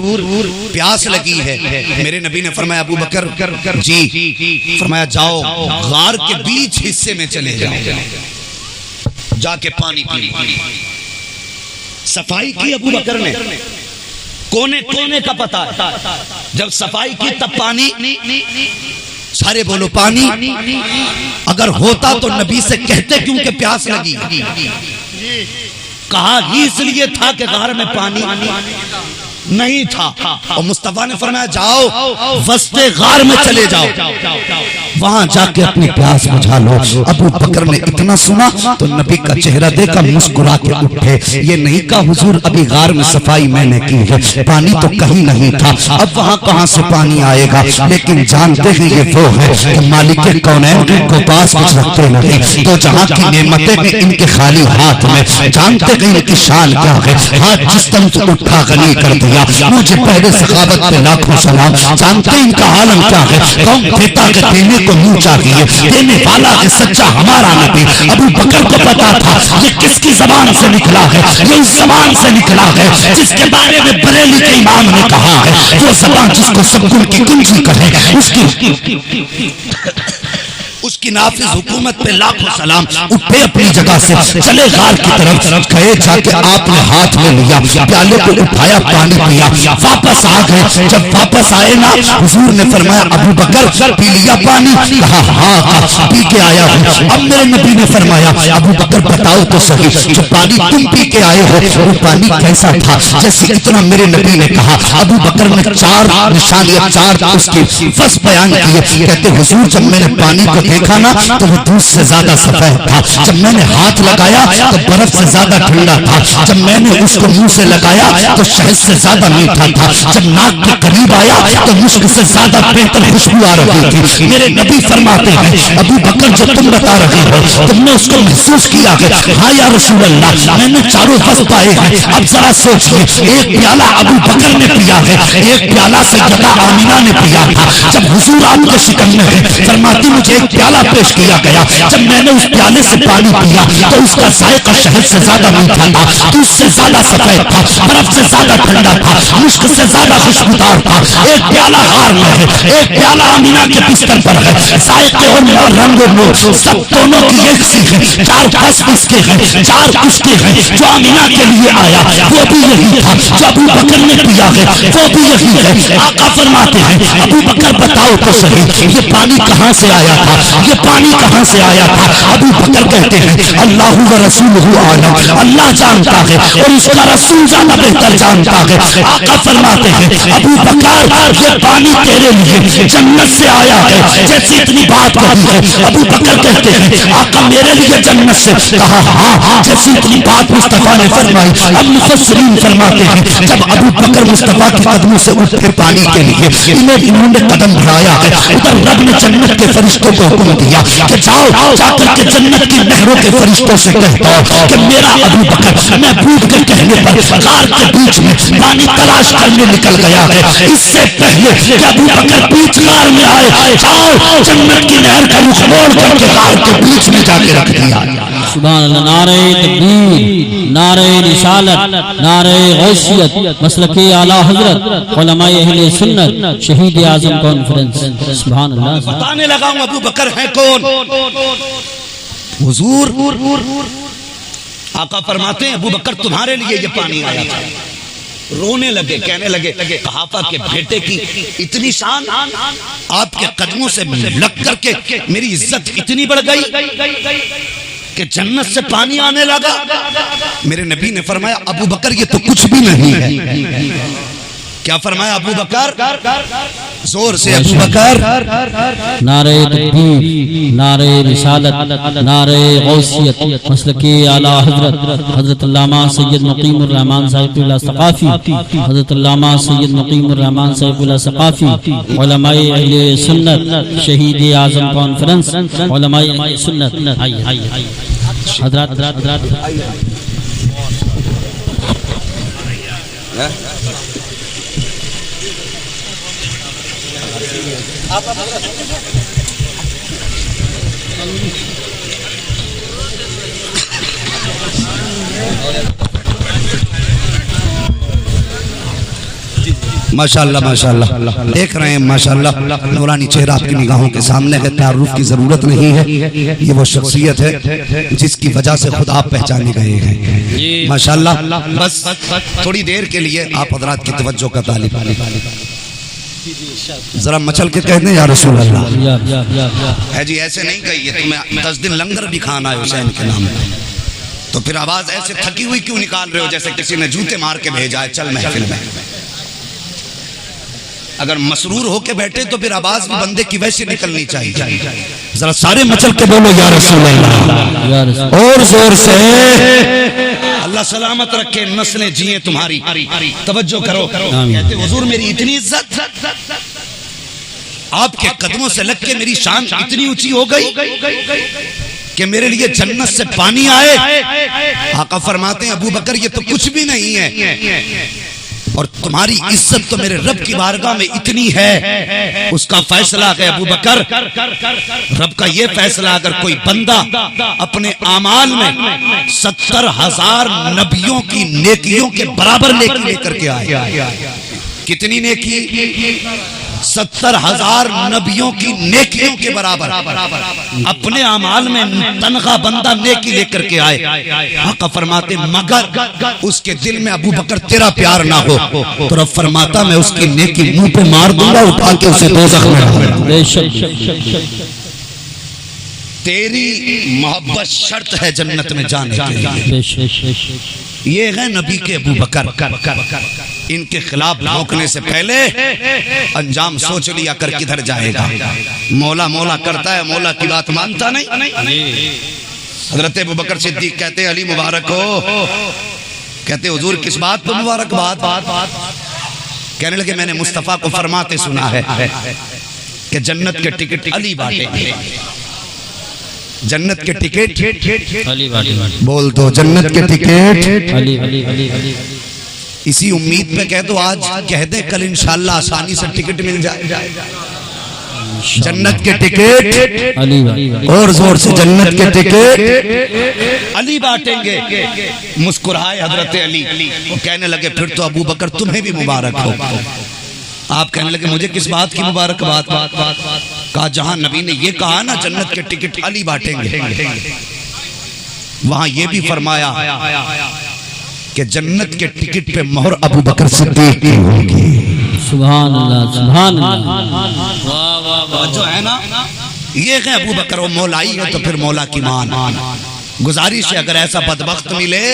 प्यास लगी है। मेरे नबी ने फरमाया अबू बकर जी, फरमाया जाओ गार के बीच हिस्से में चले जाओ, जाके पानी पी। सफाई की अबू बकर ने, कोने कोने का पता है। जब सफाई की तब पानी, सारे बोलो पानी। अगर होता तो नबी से कहते क्योंकि प्यास लगी। कहा ही इसलिए था कि गार में पानी नहीं था। और मुस्तफा ने फरमाया जाओ वस्ते गार में चले जाओ, वहां जाके अपनी प्यास बुझा लो। अबू बकर ने इतना सुना तो नबी का चेहरा देखा, मुस्कुरा के उठे। ये नहीं कहा हुजूर अभी गार में सफाई मैंने की है, पानी तो कहीं नहीं था, अब वहां कहां से पानी आएगा। लेकिन जानते हैं ये वो है कि मालिक कौनैन को पास कुछ रखते नहीं, तो जहां की नेमतें भी इनके खाली हाथ में। जानते हैं इनकी शान क्या है, हाथ जिस तरह से उठा गनी कर दिया। मुझे पहले सखावत पे लाखों सलाम। जानते हैं इनका आलम क्या है, कौन देता के देने को मुंह चाहिए, देने वाला है सच्चा हमारा नबी। अबू बकर को पता था ये किसकी जबान से निकला है, ये उस जबान से निकला है जिसके बारे में बरेली के इमाम ने कहा है, वो जबान जिसको सबकुल की कुंजी कहे, उसकी नाफिज हुकूमत पे लाखों सलाम। उठे अपनी जगह से, चले गार की तरफ गए, जाके आपने हाथ में लिया, प्याले को उठाया, पानी पिया, वापस आ गए। जब वापस आए ना, हुजूर ने फरमाया अबू बकर पी लिया पानी? कहा हाँ पी के आया हूँ। अब मेरे नबी ने फरमाया अबू बकर बताओ तो सही, जो पानी तुम पी के आए हो वो पानी कैसा था? जैसे इतना मेरे नबी ने कहा, अबू बकर ने 4 निशानियां, 4 उसकी फस बयान किए। कहते हुजूर जब मैंने पानी को देखा ना तो वो दूध से ज्यादा सफेद था, जब मैंने हाथ लगाया तो बर्फ से ज्यादा ठंडा था, जब मैंने उसको मुंह से लगाया तो शहद से ज्यादा मीठा था, जब नाक के करीब आया तो मुश्क से ज्यादा बेहतर खुशबू आ रही थी। मेरे नबी फरमाते हैं अबू बकर जो तुम बता रहे हो तुमने उसको महसूस किया है? हाँ या रसूल अल्लाह, मैंने चारों फस पाए हैं। अब जरा सोचिए, एक प्याला अबू बकर ने पिया है, एक प्याला सैयदा आमिना ने पिया था। जब हुजूर आपके शिकन में है, फरमाती मुझे एक प्याला पेश किया गया, जब मैंने उस प्याले से पानी पिया तो उसका जायका शहद से ज्यादा मीठा था, दूध से ज्यादा सफेद था, बर्फ से ज्यादा ठंडा था, मुश्क से ज्यादा खुशबूदार था। एक प्याला हार में है, एक प्याला आमिना के बिस्तर पर है, जायके और रंग और सब दोनों की एक सी है। 4 फस इसके हैं, 4 उसके हैं। जो आमिना के लिए आया वो भी यही था, जो अबू बकर ने पिया है वो भी यही है। आका फरमाते हैं अबू बकर बताओ तो सही, ये पानी कहां से आया था, ये पानी कहां से आया था? अबू बकर कहते हैं अल्लाह व रसूलुहु आलम, अल्लाह जानता है और उसका रसूल ज्यादा बेहतर जानता है। आका फरमाते हैं अबू बकर ये पानी तेरे लिए जन्नत से आया है। जैसे इतनी बात कही है, अबू बकर कहते हैं आका मेरे लिए जन्नत से? कहा हाँ। जैसी इतनी बात मुस्तफा ने फरमाई। अब मुफस्सिरीन फरमाते हैं जब अबू बकर मुस्तफा के कदमों से उठे पानी के लिए, इन्होंने कदम बढ़ाया है, उधर रब ने जन्नत के फरिश्तों को हुक्म दिया कि जाओ जाकर के जन्नत की नहरों के फरिश्तों से कहता हूं कि मेरा अबू बकर मैं भूख के कहने पर गार के बीच में पानी तलाश करने निकल गया है। इससे पहले कि अबू बकर बीच गार में आए, जाओ जन्नत की नहर का रुख मोड़ करके गार के बीच में जाके रख दिया। सुभान अल्लाह। नारे तकबीर, नारे रिसालत, नारे गौसियत, मसलके आला हजरत, उलमाए अहले सुन्नत, शहीद आजम कॉन्फ्रेंस। सुभान अल्लाह। बताने लगा हूं अबू बकर है कौन। हुजूर आका फरमाते हैं अबू बकर तुम्हारे लिए ये पानी आया था। रोने लगे, कहने लगे कहाफा के बेटे की इतनी शान, आपके कदमों से लग करके मेरी इज्जत इतनी बढ़ गई कि जन्नत से पानी आने लगा। मेरे नबी ने फरमाया अबू बकर ये तो कुछ भी नहीं है। क्या फरमाया अबू बकर? जोर से अबू बकर। नारे तकबीर, नारे रिसालत, नारे गौसियत, मसलके आला हजरत, हजरत अल्लामा सैयद मुकीमुर रहमान साहिबुल्लाह सकाफी, हजरत अल्लामा सैयद मुकीमुर रहमान साहिबुल्लाह सकाफी, उलमाए अहले सुन्नत, शहीद आजम कॉन्फ्रेंस, उलमाए अहले सुन्नत। आइए हजरत माशाअल्लाह माशाअल्लाह देख रहे हैं माशाअल्लाह नूरानी चेहरा आपकी निगाहों के सामने है। तारुफ की जरूरत नहीं है, ये वो शख्सियत है जिसकी वजह से खुद आप पहचाने गए हैं माशाअल्लाह। बस थोड़ी देर के लिए आप हजरात की तवज्जो का तालिब जरा मचल के कहते हैं या रसूल अल्लाह है जी। ऐसे नहीं कहिए तुम्हें 10 दिन लंगर भी खाना है हुसैन के नाम पे, तो फिर आवाज ऐसे थकी हुई क्यों निकाल रहे हो जैसे किसी ने जूते मार के भेजा है चल महफिल में। अगर मसरूर होके बैठे तो फिर आवाज भी बंदे की वैसे निकलनी चाहिए। जरा सारे मचल के बोलो या रसूल अल्लाह, और जोर से। अल्लाह सलामत रखे, नस्लें जिए तुम्हारी। तवज्जो करो। कहते हुजूर मेरी इतनी इज्जत, आपके कदमों से लग के मेरी शान इतनी ऊंची हो गई कि मेरे लिए जन्नत से पानी आए। आका फरमाते हैं अबू बकर ये तो कुछ भी नहीं है, और तुम्हारी इज्जत तो मेरे रब की बारगाह में इतनी है, उसका फैसला है अबू बकर। रब का ये फैसला, अगर कोई बंदा अपने आमाल में 70,000 नबियों की नेकियों के बराबर नेकी लेकर के आए। कितनी नेकी? 70,000 नबियों की नेकियों के बराबर अपने आमाल में तनखा बंदा नेकी लेकर के आए। आका फरमाते मगर उसके दिल में अबू बकर तेरा प्यार ना हो तो रब फरमाता मैं उसकी नेकी मुंह पे मार दूंगा, उठा के उसे दोज़ख में डालूंगा। तेरी मोहब्बत शर्त है जन्नत में जाने के लिए। ये है नबी के अबू बकर। इनके खिलाफ भौंकने से पहले अंजाम सोच लिया कर किधर जाएगा। मौला मौला करता है, मौला की बात मानता नहीं। हजरत अबू बकर सिद्दीक कहते अली मुबारक हो। कहते हुजूर किस बात पर मुबारकबाद? कहने लगे मैंने मुस्तफा को फरमाते सुना है कि जन्नत के टिकट अली बांटे। जन्नत के टिकट अली वाली बोल दो, जन्नत के टिकट अली अली अली अली। इसी उम्मीद पे कह दो आज कह दे कल इंशाल्लाह आसानी से टिकट मिल जाए। जन्नत के टिकट अली वाली, और जोर से जन्नत के टिकट अली बांटेंगे। मुस्कुराए हजरत अली, वो कहने लगे फिर तो अबू बकर तुम्हें भी मुबारक हो। आप कहने लगे मुझे किस बात की मुबारकबाद? कहा जहां नबी ने ये कहा ना जन्नत के टिकट अली बांटेंगे, वहां ये भी फरमाया कि जन्नत के टिकट पे मोहर अबू बकर सिद्दीक की होगी। सुभान अल्लाह, सुभान अल्लाह। जो है ना ये है अबू बकर, वो मौलाई है तो फिर मौला की मान। गुजारिश है अगर ऐसा बदबख्त मिले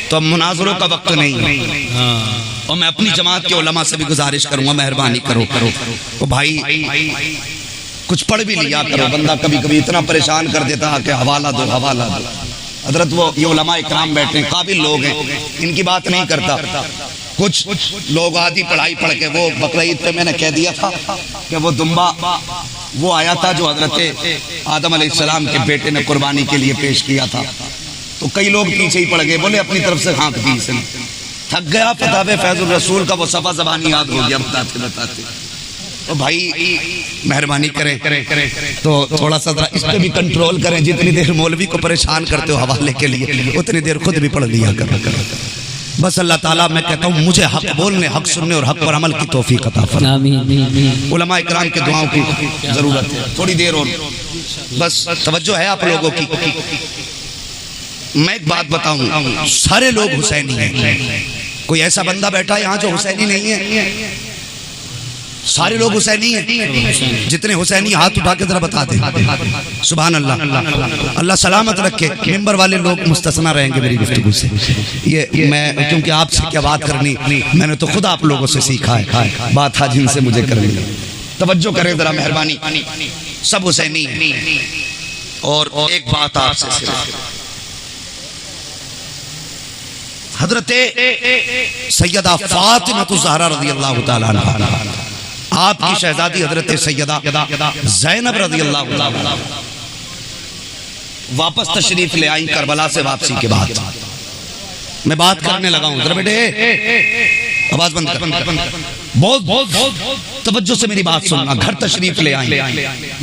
तो मुनाजरों का वक्त नहीं। और मैं अपनी जमात के उलमा से भी गुजारिश करूंगा मेहरबानी करो तो भाई कुछ पढ़ भी लिया करो। बंदा कभी कभी इतना परेशान कर देता है कि हवाला दो हवाला दो। हजरत वो ये उलमा इकराम बैठे हैं, काबिल लोग हैं, इनकी बात नहीं करता। कुछ लोग आधी पढ़ाई पढ़ के, वो बकरीद पे मैंने कह दिया था कि वो दुम्बा वो आया था जो हजरत आदम अलैहिस्सलाम के बेटे ने कुर्बानी के लिए पेश किया था, तो कई लोग पीछे ही पड़ गए, बोले अपनी तरफ से हाँक दी इसने। थक गया फतावे फैजुल रसूल का वो सफा ज़बानी याद हो गया बताते बताते। तो भाई मेहरबानी करें तो थोड़ा सा इस पे भी कंट्रोल करें। जितनी देर मौलवी को परेशान करते हो हवाले के लिए उतनी देर खुद भी पढ़ लिया करो। बस अल्लाह ताला मैं कहता हूँ मुझे हक बोलने, हक सुनने और हक पर अमल की तौफीक अता फरमाए। उलमा इकराम के दुआओं की जरूरत है। थोड़ी देर और बस तवज्जो है आप लोगों की। मैं एक बात बताऊं, सारे लोग हुसैनी हैं। कोई ऐसा बंदा बैठा है यहाँ जो हुसैनी नहीं है? सारे लोग हुसैनी हैं। जितने हुसैनी हाथ उठा के जरा बता दे। सुभान अल्लाह। अल्लाह सलामत रखे। मिंबर वाले लोग मुस्तस्ना रहेंगे मेरी गुफ्तगू से। ये मैं क्योंकि आपसे क्या बात करनी, मैंने तो खुद आप लोगों से सीखा है, बात था जिनसे मुझे करनी। तवज्जो करें जरा मेहरबानी, सब हुसैनी हैं। और एक बात आपसे हजरत सैयदा फातिमा ज़हरा रज़ियल्लाहु ताला अन्हा, आपकी शहजादी हजरत सैयदा ज़ैनब रज़ियल्लाहु ताला वापस तशरीफ ले आई करबला से वापसी के बाद। मैं बात करने लगा हूं, जरा बेटे आवाज बंद कर। बहुत तवज्जो से मेरी बात सुनना। घर तशरीफ ले आई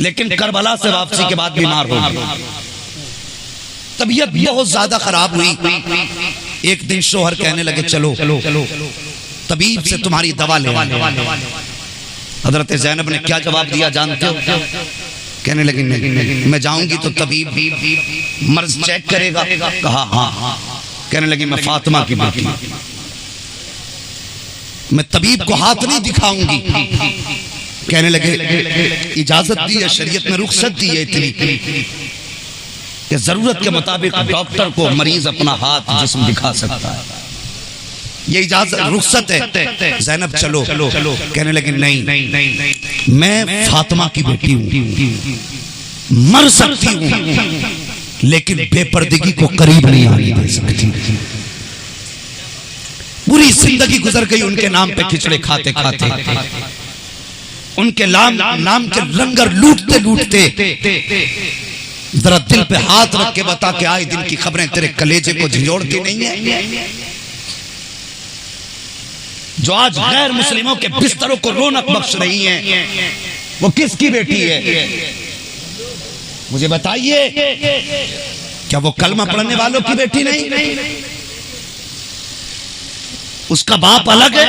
लेकिन करबला से वापसी के बाद बीमार हो गई, तबीयत बहुत ज्यादा खराब हुई। एक दिन शोहर कहने लगे चलो तबीब से तुम्हारी दवा ले। हजरत ज़ैनब ने क्या जवाब दिया जानते हो? कहने लगी नहीं, मैं जाऊंगी तो तबीब मर्ज चेक करेगा। कहा हाँ। कहने लगी मैं फातिमा की बेटी, मैं तबीब को हाथ नहीं दिखाऊंगी। कहने लगे इजाजत दी है, शरीयत में रुखसत दी है इतनी कि जरूरत के मुताबिक डॉक्टर को मरीज अपना हाथ जिस्म दिखा सकता है। ये इजाजत रुखसत है, ज़ैनब चलो। कहने लगी नहीं, मैं फातिमा की बेटी हूँ, मर सकती हूँ लेकिन बेपर्दगी को करीब नहीं आने दे सकती। पूरी जिंदगी गुजर गई उनके नाम पे खिचड़े खाते खाते, उनके नाम के लंगर लूटते लूटते। जरा दिल पे हाथ रख के बता कि आए दिन की खबरें तेरे कलेजे को झिझोड़ती नहीं है? जो आज गैर मुस्लिमों के बिस्तरों को रौनक बख्श रही हैं, वो किसकी बेटी है? मुझे बताइए, क्या वो कलमा पढ़ने वालों की बेटी नहीं? उसका बाप अलग है,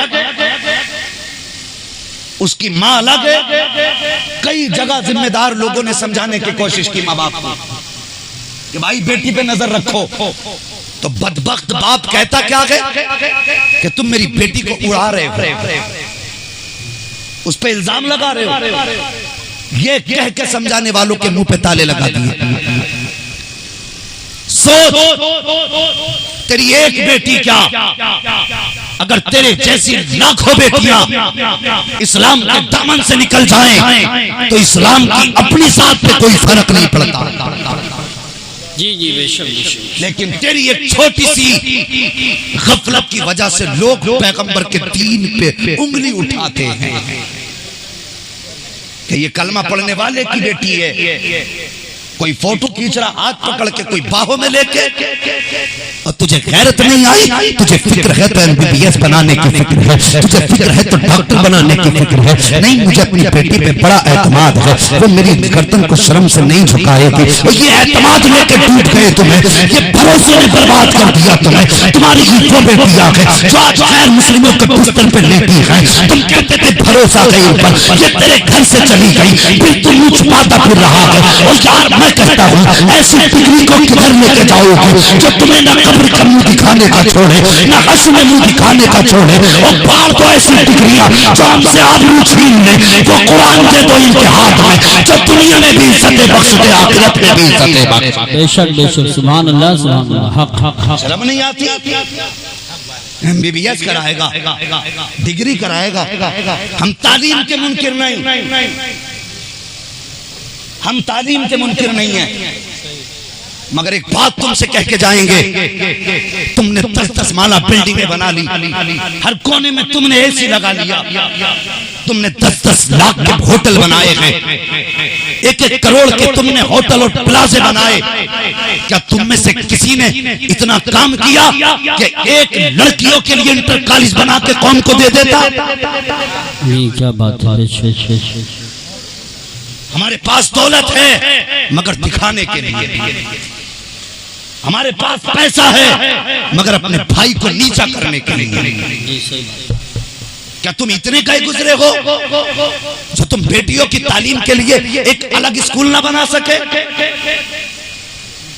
उसकी माँ अलग है। कई जगह जिम्मेदार लोगों ने समझाने की कोशिश की माँ बाप को कि भाई बेटी पे नजर रखो, तो बदबख्त बाप कहता क्या है कि तुम मेरी बेटी को उड़ा रहे हो, उस पे इल्जाम लगा रहे हो। ये कह के समझाने वालों के मुंह पे ताले लगा दिए। सोच, तेरी एक बेटी क्या, अगर तेरे जैसी लाखों बेटियां इस्लाम के दामन से निकल जाएं, तो इस्लाम की अपनी जात पे कोई फर्क नहीं पड़ता। जी जी बेशक। लेकिन तेरी एक छोटी सी गफलत की वजह से लोग पैगंबर के दीन पे उंगली उठाते हैं कि ये कलमा पढ़ने वाले की बेटी है। कोई फोटो खींच रहा हाथ पकड़ के, कोई बाहों में लेके, और तुझे गैरत नहीं आई? तुझे फिक्र है तो MBBS बनाने की फिक्र है, तुझे फिक्र है तो डॉक्टर बनाने की फिक्र है। नहीं, मुझे अपनी बेटी पे बड़ा एतमाद है, वो मेरी गर्दन को शर्म से नहीं झुकाएगी। और ये एतमाद लेके टूट गए तुम्हें, ये भरोसे ने बर्बाद कर दिया तुम्हें। तुम्हारी ही वो बेटी आ गई जो आज गैर मुस्लिमों के बिस्तर पे लेटी है। तुम कहते थे भरोसा गई ऊपर, ये तेरे घर से चली गई, फिर तुम मुझ छुपाता फिर रहा है। और यार मैं कहता हूँ, ऐसी डिग्री को किधर लेके जाओगे जो तुम्हें ना कब्र का मुंह दिखाने का छोड़े, ना हश्र में मुंह दिखाने का छोड़े। और बाहर तो ऐसी डिग्रियां जो हमसे आबरू छीन ले, वो कुरान दे दो इनके हाथ में, जो दुनिया में भी इज्जतें बख्श दे, आखिरत में भी इज्जतें बख्श दे। बेशक बेशक, सुभान अल्लाह सुभान अल्लाह। हक हक हक। शर्म नहीं आती? MBBS कराएगा, डिग्री कराएगा। हम तालीम के मुनकिर नहीं, हम तालीम के मुनकिर नहीं है, मगर एक बात तुमसे कह के जाएंगे, तुमने 10-10 माला बिल्डिंगें बना ली, हर कोने में तुमने AC लगा लिया, तुमने 10-10 लाख के होटल बनाए हैं, 1-1 करोड़ के तुमने होटल और प्लाजे बनाए। क्या तुम में से किसी ने इतना काम किया कि एक लड़कियों के लिए इंटर कॉलेज बना के कौम को दे देता? ये क्या बात है? हमारे पास दौलत है मगर दिखाने के लिए, हमारे पास पैसा है मगर अपने भाई को नीचा करने के लिए। क्या तुम इतने कहीं गुजरे हो जो तुम बेटियों की तालीम के लिए एक अलग स्कूल ना बना सके?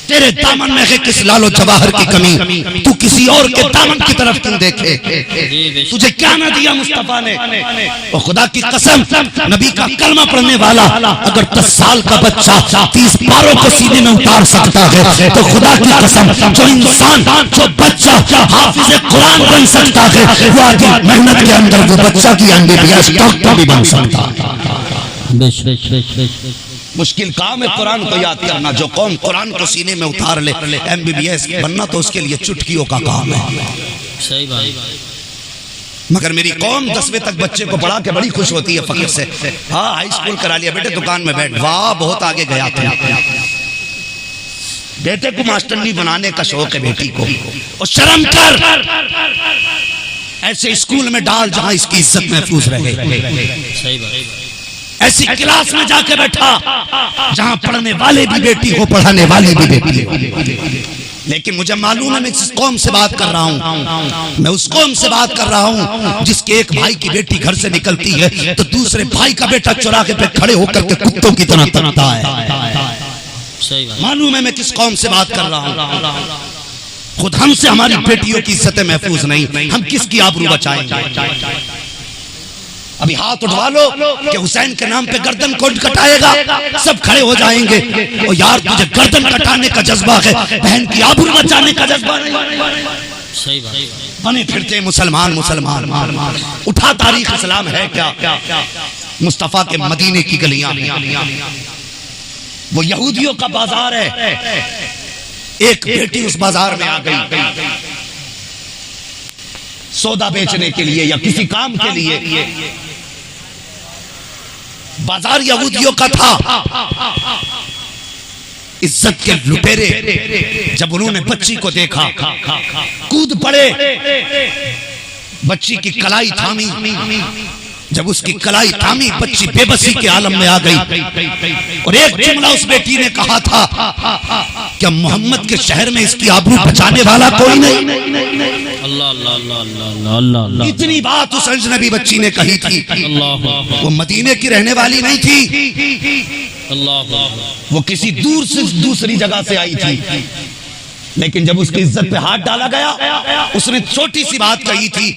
तेरे दामन में है किस लालो जवाहर की कमी, तू किसी और के दामन की तरफ क्यों देखे? तुझे क्या ना दिया मुस्तफा ने? और खुदा की कसम, नबी का कलमा पढ़ने वाला अगर 10 साल का बच्चा 30 पारों को सीने में उतार सकता है, तो खुदा की कसम जो इंसान, जो बच्चा हाफिज कुरान बन सकता है, वो आगे मेहनत के अंदर वो बच्चा की MBBS डॉक्टर भी बन सकता है। मुश्किल काम है कुरान को याद करना। जो कौम कुरान को सीने में उतार ले, MBBS बनना तो उसके लिए चुटकियों का काम है। सही बात। मगर मेरी कौम 10वीं तक बच्चे को पढ़ा के बड़ी खुश होती है फकीर से। हाँ, हाई स्कूल करा लिया बेटे, दुकान में बैठ, वाह बहुत आगे गया था। बेटे को मास्टरनी बनाने का शौक है बेटी को, और शर्म कर, ऐसे स्कूल में डाल जहां इसकी इज्जत महफूज रहे। सही बात। ऐसी क्लास में जाके बैठा जहां पढ़ने वाले भी बेटी हो, पढ़ाने वाली भी बेटी हो। लेकिन मुझे मालूम है मैं जिस कौम से बात कर रहा हूं, मैं उस कौम से बात कर रहा हूं जिसके एक भाई की बेटी घर से निकलती है तो दूसरे भाई का बेटा चौराहे पे खड़े होकर के कुत्तों की तरह तड़पता है। मालूम है मैं किस कौम से बात कर रहा हूं। खुद हमसे हमारी बेटियों की इज्जतें महफूज नहीं, हम किसकी आबरू बचाएंगे? अभी हाथ उठवा लो कि हुसैन के नाम पे गर्दन कौन कटाएगा, सब खड़े हो जाएंगे। और यार तुझे गर्दन कटाने का जज्बा है, बहन की आबरू बचाने का जज्बा नहीं। सही बात। बने फिरते मुसलमान मुसलमान उठा तारीख इस्लाम है क्या? मुस्तफा के मदीने की गलियां, वो यहूदियों का बाजार है। एक बेटी उस बाजार में आ गई सौदा बेचने के लिए या किसी काम के लिए। बाजार यहूदियों का था। इज्जत के लुटेरे जब उन्होंने बच्ची को देखा कूद पड़े, बच्ची की कलाई थामी। जब उसकी कलाई थामी बच्ची बेबसी के आलम में आ गई और एक जुमला उस बेटी ने कहा था, क्या मोहम्मद के शहर में इसकी आबरू बचाने वाला कोई नहीं? अल्लाह अल्लाह अल्लाह अल्लाह अल्लाह। इतनी बात उस अजनबी बच्ची ने कही थी। वो मदीने की रहने वाली नहीं थी, वो किसी दूर से दूसरी जगह से आई थी। लेकिन जब उसकी इज्जत पे हाथ डाला गया, उसने छोटी सी बात कही थी,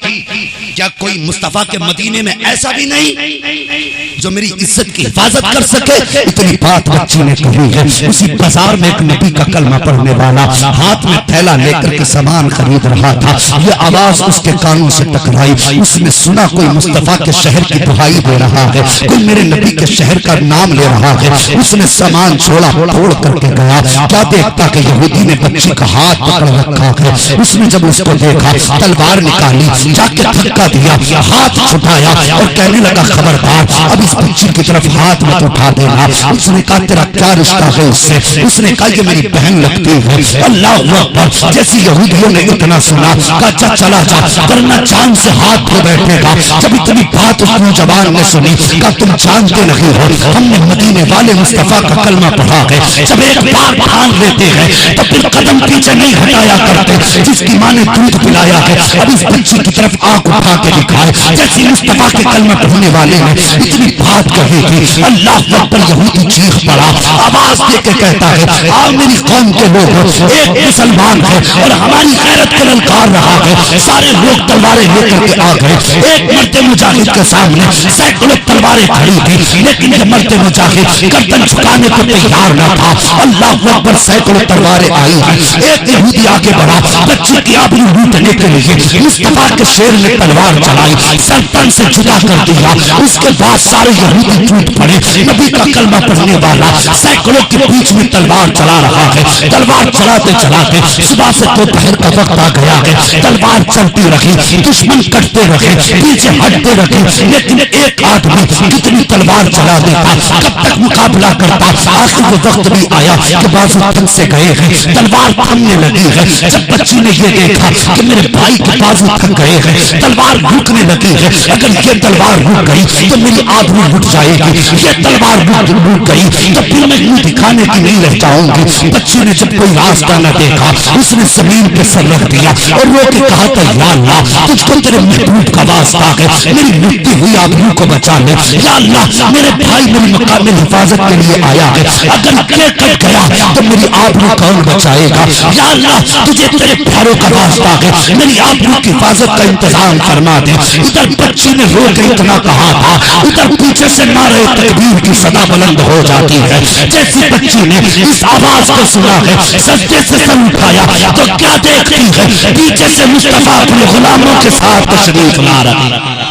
क्या कोई मुस्तफा के मदीने में ऐसा भी नहीं जो मेरी इज्जत की हिफाजत कर सके? इतनी बात बच्ची ने कही है। उसी बाजार में एक नबी का कलमा पढ़ने वाला हाथ में थैला लेकर के सामान खरीद रहा था। ये आवाज उसके कानों से टकराई। उसने सुना कोई मुस्तफा के शहर की दुहाई दे रहा है, कोई मेरे नबी के शहर का नाम ले रहा है। उसने सामान छोड़ा, तोड़ करके गया। क्या देखता कि यहूदी ने बच्ची का हाथ पकड़ रखा है। उसने जब उसको देखा तलवार निकाली, जाके धक्का दिया, हाथ छुटाया और कहने लगा, खबरदार अब इस बच्ची की तरफ हाथ मत उठा देना। उसने कहा, तेरा क्या रिश्ता है उससे? उसने कहा, ये मेरी बहन लगती है। अल्लाह अकबर। जैसे यहूदियों ने इतना सुना, कहा चला जा वरना जान से हाथ धो बैठेगा। जब इतनी बात उस नौजवान ने सुनी, कहा तुम जानते नहीं हो, हमने मदीने वाले मुस्तफा का कलमा पढ़ा है। जब एक बार ठान लेते हैं तो फिर कदम पीछे नहीं हटाया करते। जिसकी माँ ने दूध पिलाया है, अब इस बच्ची की तरफ आंख उठा के दिखाए। जैसे मुस्तफा के कलमा पढ़ने वाले ने इतनी बात कही थी, अल्लाह अकबर। यहूदी चीख पड़ा, आवाज दे के कहता है, आओ मेरी कौम के लोग, एक मुसलमान है और हमारी गैरत को ललकार रहा है। सारे लोग तलवारें लेकर के आ गए। एक मर्द मुजाहिद के सामने सैकड़ों तलवारें खड़ी थी, लेकिन ये मर्द मुजाहिद गर्दन झुकाने को तैयार न था। अल्लाह अकबर। सैकड़ों तलवारें आई। एक यहूदी आगे बढ़ा, बच्ची की आबरू लूटने के लिए मुस्तफा के शेर ने तलवार चलाई, सरतन से जुदा कर दिया। उसके बाद सारे यहूदी टूट पड़े। नबी का कलमा पढ़ने वाला सैकड़ों के बीच में तलवार चला रहा है। तलवार चलाते चलाते सुबह से दोपहर का वक्त आ गया है। तलवार चलती रही, दुश्मन कटते रहे, पीछे हटते रहे, लेकिन एक आदमी कितनी तलवार चला देता, कब तक मुकाबला करता? आखिर वो वक्त भी आया कि बाजू थक से गए हैं, तलवार थमने लगी है। जब बच्ची ने ये देखा कि मेरे भाई के बाजू थक गए हैं, तलवार रुकने लगी है, अगर ये तलवार रुक गई तो मेरी आबरू रुक जाएगी। ये तलवार रुक गई तो फिर मैं मुंह दिखाने की नहीं रह जाऊंगी। बच्ची ने जब कोई रास्ता न देखा, उसने जमीन पे सर रख दिया और रो के कहा था, या अल्लाह तुझको तेरे महबूब का वास्ता है, मेरी मिट्टी हुई आबरू को बचा ले। या अल्लाह मेरे भाई मेरी मकान में हिफाजत के लिए आया है, अगर ये कट गया तो मेरी आबरू कौन बचाएगा? या अल्लाह तुझे तेरे प्यारों का वास्ता है, मेरी आबरू की हिफाजत का इंतजाम फरमा दे। इधर बच्ची ने रो के इतना कहा था, उधर पीछे से नारे तकबीर की सदा बुलंद हो जाती है। जैसी बच्ची ने इस आवाज को सुना है, सजदे से सर उठाया तो क्या देखती है? पीछे से मुस्तफा अपने गुलामों के साथ तशरीफ ला रहा है।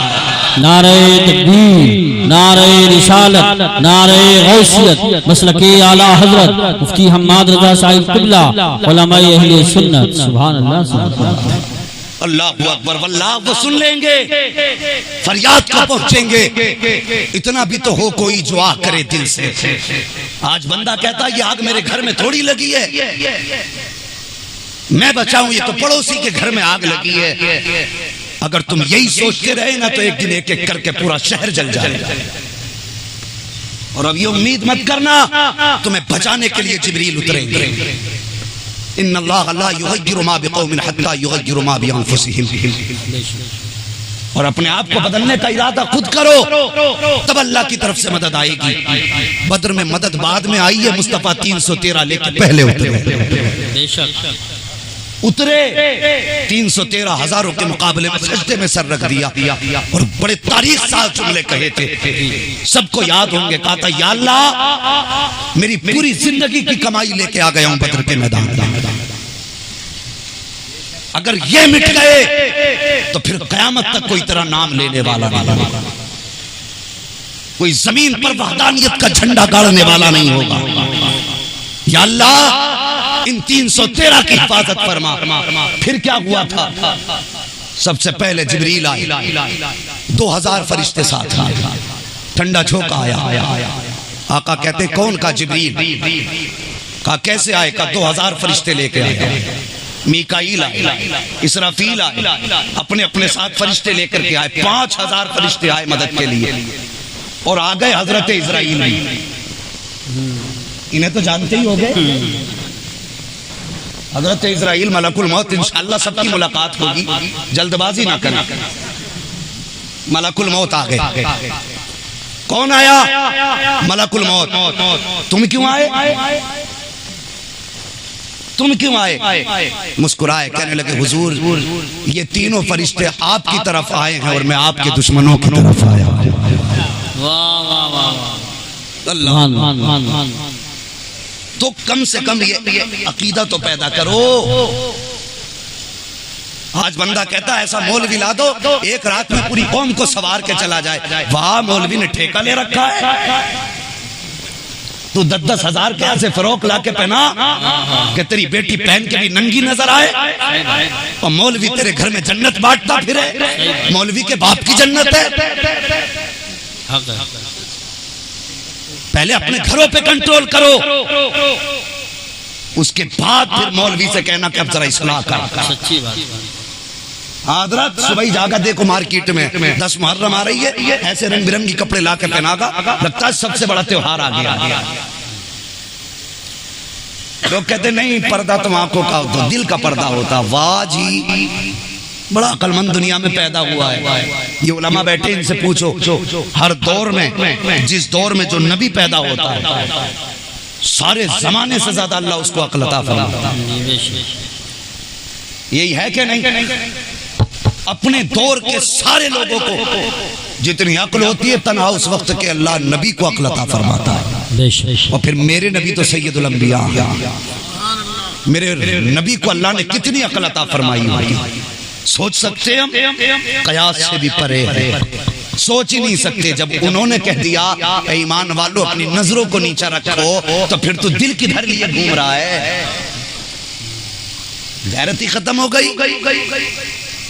नारे तकबीर, नारे रिसालत, नारे गौसियत, मसलके आला हजरत मुफ्ती हम्माद रजा साहिब क़िबला, उलमाए अहले सुन्नत। सुभान अल्लाह, सुभान अल्लाह। अल्लाह अकबर। वल्लाह वो सुन लेंगे, फरियाद का पहुंचेंगे। इतना भी तो हो कोई जो आग करे दिल से। आज बंदा कहता है ये आग मेरे घर में थोड़ी लगी है, मैं बचाऊं, ये तो पड़ोसी के घर में आग लगी है। अगर तुम यही सोचते रहे ना तो एक दिन एक एक करके पूरा शहर जल जाएगा। और अब ये उम्मीद मत करना तुम्हें बचाने के लिए जिब्रील उतरेंगे। इन्नल्लाह ला युग़य्यिरु मा बिक़ौमिन हत्ता युग़य्यिरु मा बिअन्फुसिहिम। और अपने आप को बदलने का इरादा खुद करो, तब अल्लाह की तरफ से मदद आएगी। बद्र में मदद बाद में आई है, मुस्तफा 313 लेके पहले उतरे 313 हजारों के मुकाबले में सजदे में सर रख दिया और बड़े तारीख साल जुमले कहे थे, सबको याद होंगे। कहा था, या अल्लाह मेरी पूरी जिंदगी की कमाई लेके आ गया हूं बद्र के मैदान में। अगर ये मिट गए तो फिर कयामत तक कोई तेरा नाम लेने वाला नहीं, कोई जमीन पर वहदानियत का झंडा गाड़ने वाला नहीं होगा। या अल्लाह इन 313 की हिफाजत फरमा। फिर क्या हुआ था? सबसे पहले जिब्रील आए, 2000 फरिश्ते साथ, ठंडा झोंका आया। आका कहते कौन? का जिब्रील। का कैसे आए? का 2000 फरिश्ते लेके आए। मीकाईल आए, इसराफील आए, अपने अपने साथ फरिश्ते लेकर के आए। 5000 फरिश्ते आए मदद के लिए और आ गए हजरत इजराइल भी। इन्हें तो जानते ही हो गए, हजरत इजराइल मलकुल मौत। इंशाअल्लाह सबकी मुलाकात होगी, जल्दबाजी ना करना। मलकुल मौत आ गए। कौन आया? मलकुल मौत। तुम क्यों आए? तुम क्यों आए? मुस्कुराए, कहने लगे हुजूर ये तीनों फरिश्ते आपकी तरफ आए हैं और मैं आपके दुश्मनों की तरफ आया हूं। अल्लाह, तो कम से कम ये अकीदा तो पैदा करो। आज बंदा कहता है ऐसा मौलवी ला दो, एक रात में पूरी कौम को सवार के चला जाए। वाह, मौलवी ने ठेका ले रखा है। तू 10-10 हजार के ऐसे फरोक ला के पहना कि तेरी बेटी पहन के भी नंगी नजर आए, और मौलवी तेरे घर में जन्नत बांटता फिरे। मौलवी के बाप की जन्नत है। पहले अपने घरों पे कंट्रोल करो, उसके बाद फिर मौलवी से कहना कि अब जरा इस्लाह कर। सच्ची बात। हजरत सुबह जागा, देखो मार्केट में 10 मुहर्रम आ रही है, ऐसे रंग बिरंगी कपड़े ला के पहनागा, लगता है सबसे बड़ा त्योहार आ गया। लोग कहते नहीं पर्दा तो आंखों का होता, दिल का पर्दा होता। वाह जी, बड़ा अक्लमंद दुनिया में पैदा हुआ है। ये उलमा बैठे, इनसे पूछो हर दौर में, जिस दौर में जो नबी पैदा होता है, सारे जमाने से ज्यादा अल्लाह उसको अक्ल अता फरमाता है। यही है कि नहीं? अपने दौर के सारे लोगों को जितनी अक्ल होती है, तन्हा उस वक्त के अल्लाह नबी को अक्ल अता फरमाता है। और फिर मेरे नबी तो सैयदुल अंबिया, मेरे नबी को अल्लाह ने कितनी अक्ल अता फरमाई होगी, सोच सकते हम? कयास से भी परे है, सोच ही नहीं सकते। जब उन्होंने कह दिया ईमान वालों अपनी नजरों को नीचा रखो, तो फिर तो दिल किधर लिए घूम रहा है? गैरत ही खत्म हो गई।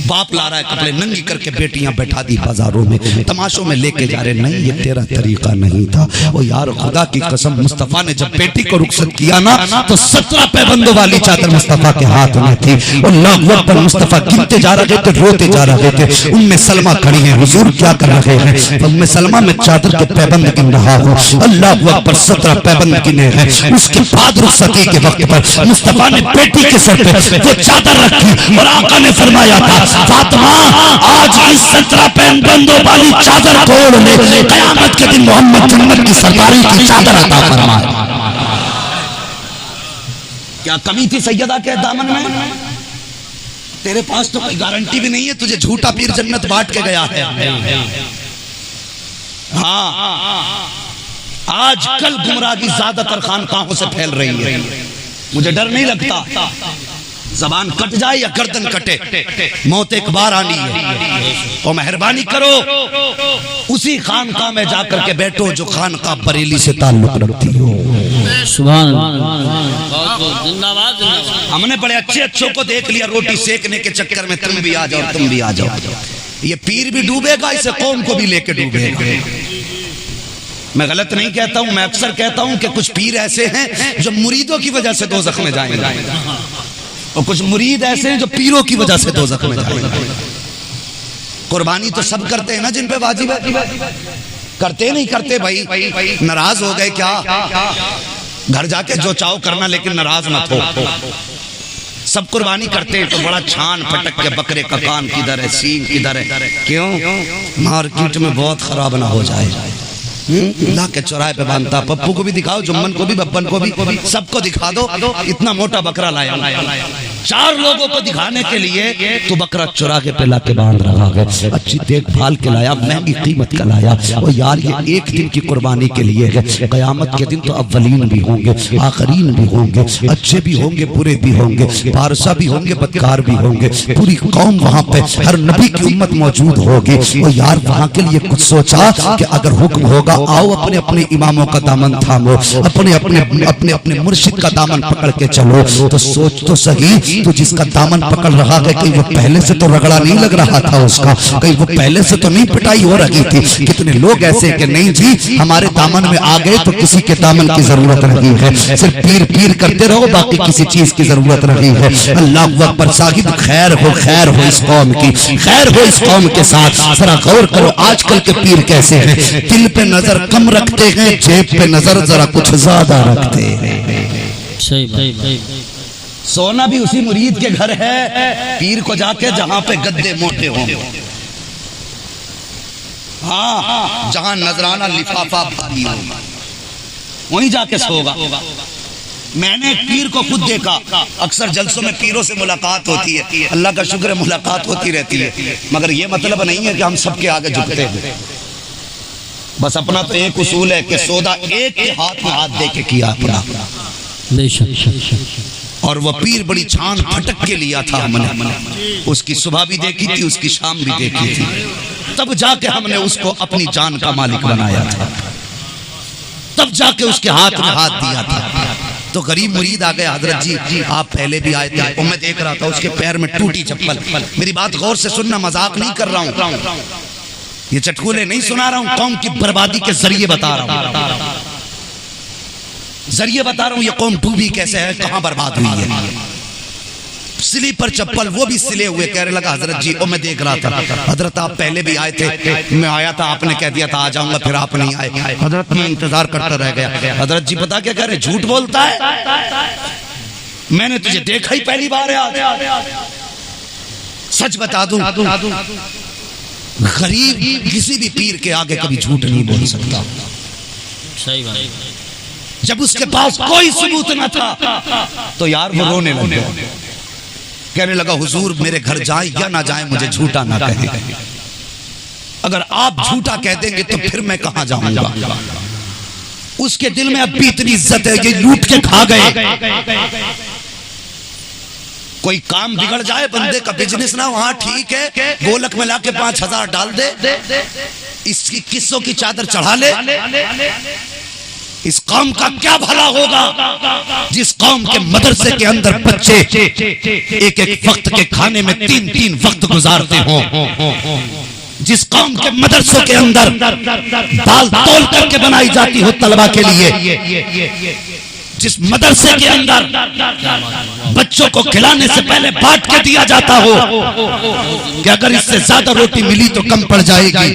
बाप ला रहा है कपड़े नंगी करके, बेटियां बैठा दी बाजारों में, तमाशों में लेके जा रहे। नहीं, ये तेरा तरीका नहीं था। ओ यार, खुदा की कसम, मुस्तफा ने जब बेटी को रुखसत किया ना, तो 17 पैबंदों वाली चादर मुस्तफा के हाथ में थी। अल्लाह अकबर, मुस्तफा गिनते जा रहे थे, रोते जा रहे थे। उम्मे सलमा खड़ी है, हुजूर क्या कर रहे हैं? उम्मे सलमा में चादर के पैबंद गिन रहा हूँ। अल्लाह अकबर, 17 पैबंद गिने हैं। उसके बाद रुखसती के वक्त पर मुस्तफा ने बेटी के सर पे वो चादर रखी और आका ने फरमाया था, फातिमा, आज इस 17 पैबंदों वाली चादर तोड़ ले, कयामत के दिन मोहम्मद जन्नत की सरदारी की चादर अता फरमाए। क्या कमी थी सैयदा के दामन में? तेरे पास तो कोई गारंटी भी नहीं है, तुझे झूठा पीर जन्नत बांट के गया है। हाँ, आज कल गुमराही ज्यादातर खानकाहों से फैल रही है। मुझे डर नहीं लगता, जबान कट जाए या गर्दन कटे, मौत एक बार आनी है। और मेहरबानी करो उसी खानका में जाकर के बैठो जो खानका बरेली से ताल्लुक रखती हो। सुभान अल्लाह, जिंदाबाद। हमने बड़े अच्छों को देख लिया रोटी सेकने के चक्कर में, तुम भी आ जाओ, तुम भी आ जाओ। ये पीर भी डूबेगा, इसे कौम को भी लेके डूबेगा। मैं गलत नहीं कहता हूं, मैं अक्सर कहता हूं कि कुछ पीर ऐसे हैं जो मुरीदों की वजह से दोज़ख में जाएंगे, और कुछ मुरीद ऐसे हैं जो पीरों की वजह से दोज़ख में जाएंगे। कुर्बानी तो सब करते हैं ना जिन पे वाजिब है, करते नहीं करते भाई। नाराज हो गए क्या? घर जाके जो चाहो करना, लेकिन नाराज मत हो। सब कुर्बानी करते हैं तो बड़ा छान फटक के बकरे का कान किधर है, सींग किधर है। क्यों? मार्केट में बहुत खराब ना हो जाए। ला के चौराहे पे बांधता, पप्पू को भी दिखाओ, जुम्मन को भी, बब्बन को भी, सबको दिखा दो, इतना मोटा बकरा लाया। 4 लोगों को दिखाने के लिए तो बकरा चुरा के पिला के बांध रहा है, अच्छी देखभाल के लाया, महंगी कीमत का लाया। और यार ये एक दिन की कुर्बानी के लिए है, क़यामत के दिन तो अव्वलीन भी होंगे, आखरीन भी होंगे, अच्छे भी होंगे, बुरे भी होंगे, पारसा भी होंगे, बदकार भी होंगे, पूरी कौम वहाँ पे हर नबी की उम्मत मौजूद होगी। और यार वहाँ के लिए कुछ सोचा कि अगर हुक्म होगा आओ अपने अपने इमामों का दामन थामो, अपने अपने अपने अपने मुर्शिद का दामन पकड़ के चलो। तो सोच तो सही, तो जिसका दामन पकड़ रहा है कहीं वो पहले से तो रगड़ा नहीं लग रहा था उसका, कहीं वो पहले से तो नहीं पिटाई हो रही थी। कितने लोग ऐसे कि नहीं जी हमारे दामन में आ गए तो किसी के दामन की जरूरत नहीं है, सिर्फ पीर पीर करते रहो, बाकी किसी चीज की जरूरत नहीं है। अल्लाह अकबर साहिब, खैर हो इस कौम की, खैर हो इस कौम के साथ। जरा गौर करो आजकल के पीर कैसे हैं, दिल पे नजर कम रखते हैं, जेब पे नजर जरा कुछ ज्यादा रखते हैं। सही सोना भी उसी मुरीद के घर है, पीर को जाके जहां पे गद्दे मोटे हों, हाँ जहां नजराना लिफाफा भारी हो वहीं जाके सोगा। मैंने पीर को खुद देखा, अक्सर जलसों में पीरों से मुलाकात होती है, अल्लाह का शुक्र है मुलाकात होती रहती है, मगर ये मतलब नहीं है कि हम सबके आगे झुकते हैं। बस अपना तो एक उसूल है कि सौदा एक के हाथ में हाथ दे के किया अपना। और वह पीर बड़ी छान फटक के लिया था हमने, उसकी सुबह भी देखी थी, उसकी शाम भी देखी थी, तब जाके हमने उसको अपनी जान का मालिक बनाया था, तब जाके उसके हाथ में हाथ दिया था। तो गरीब मुरीद आ गए, हजरत जी आप पहले भी आए थे, और मैं देख रहा था उसके पैर में टूटी चप्पल। मेरी बात गौर से सुनना, मजाक नहीं कर रहा हूँ, ये चटकुले नहीं सुना रहा हूँ, कौम की बर्बादी के जरिए बता रहा हूँ, जरिए बता रहा हूँ ये कौम डूबी कैसे है, कहाँ बर्बाद हुई है। स्लीपर चप्पल, वो भी सिले हुए, कहने लगा हजरत जी, और मैं देख रहा था हजरत आप पहले भी आए थे, मैं आया था, आपने कह दिया था आ जाऊंगा, फिर आप नहीं आए। हजरत मैं इंतजार करता रह गया। हजरत जी पता क्या कह रहे, झूठ बोलता है, मैंने तुझे देखा ही पहली बार है आज। सच बता दूं, गरीब किसी भी पीर के आगे कभी झूठ नहीं बोल सकता। सही बात। जब उसके पास कोई सबूत न था तो यार वो रोने लग गया, कहने लगा हुजूर मेरे घर जाए या ना जाए मुझे झूठा ना कहे, अगर आप झूठा कह देंगे तो फिर मैं कहां जाऊंगा। उसके दिल में अब भी इतनी इज्जत है, ये लूट के खा गए। कोई काम बिगड़ जाए, बंदे का बिजनेस ना वहां ठीक है, गोलक में लाके 5000 डाल दे, इसकी किस्सों की चादर चढ़ा ले, इस कौम का क्या भला होगा जिस कौम के मदरसे के अंदर बच्चे एक एक वक्त के खाने में 3-3 वक्त गुजारते हों, जिस कौम के मदरसों के अंदर दाल तौल करके बनाई जाती हो तलबा के लिए, जिस मदरसे के अंदर बच्चों को खिलाने से पहले बांट के दिया जाता हो कि अगर इससे ज्यादा रोटी मिली तो कम पड़ जाएगी,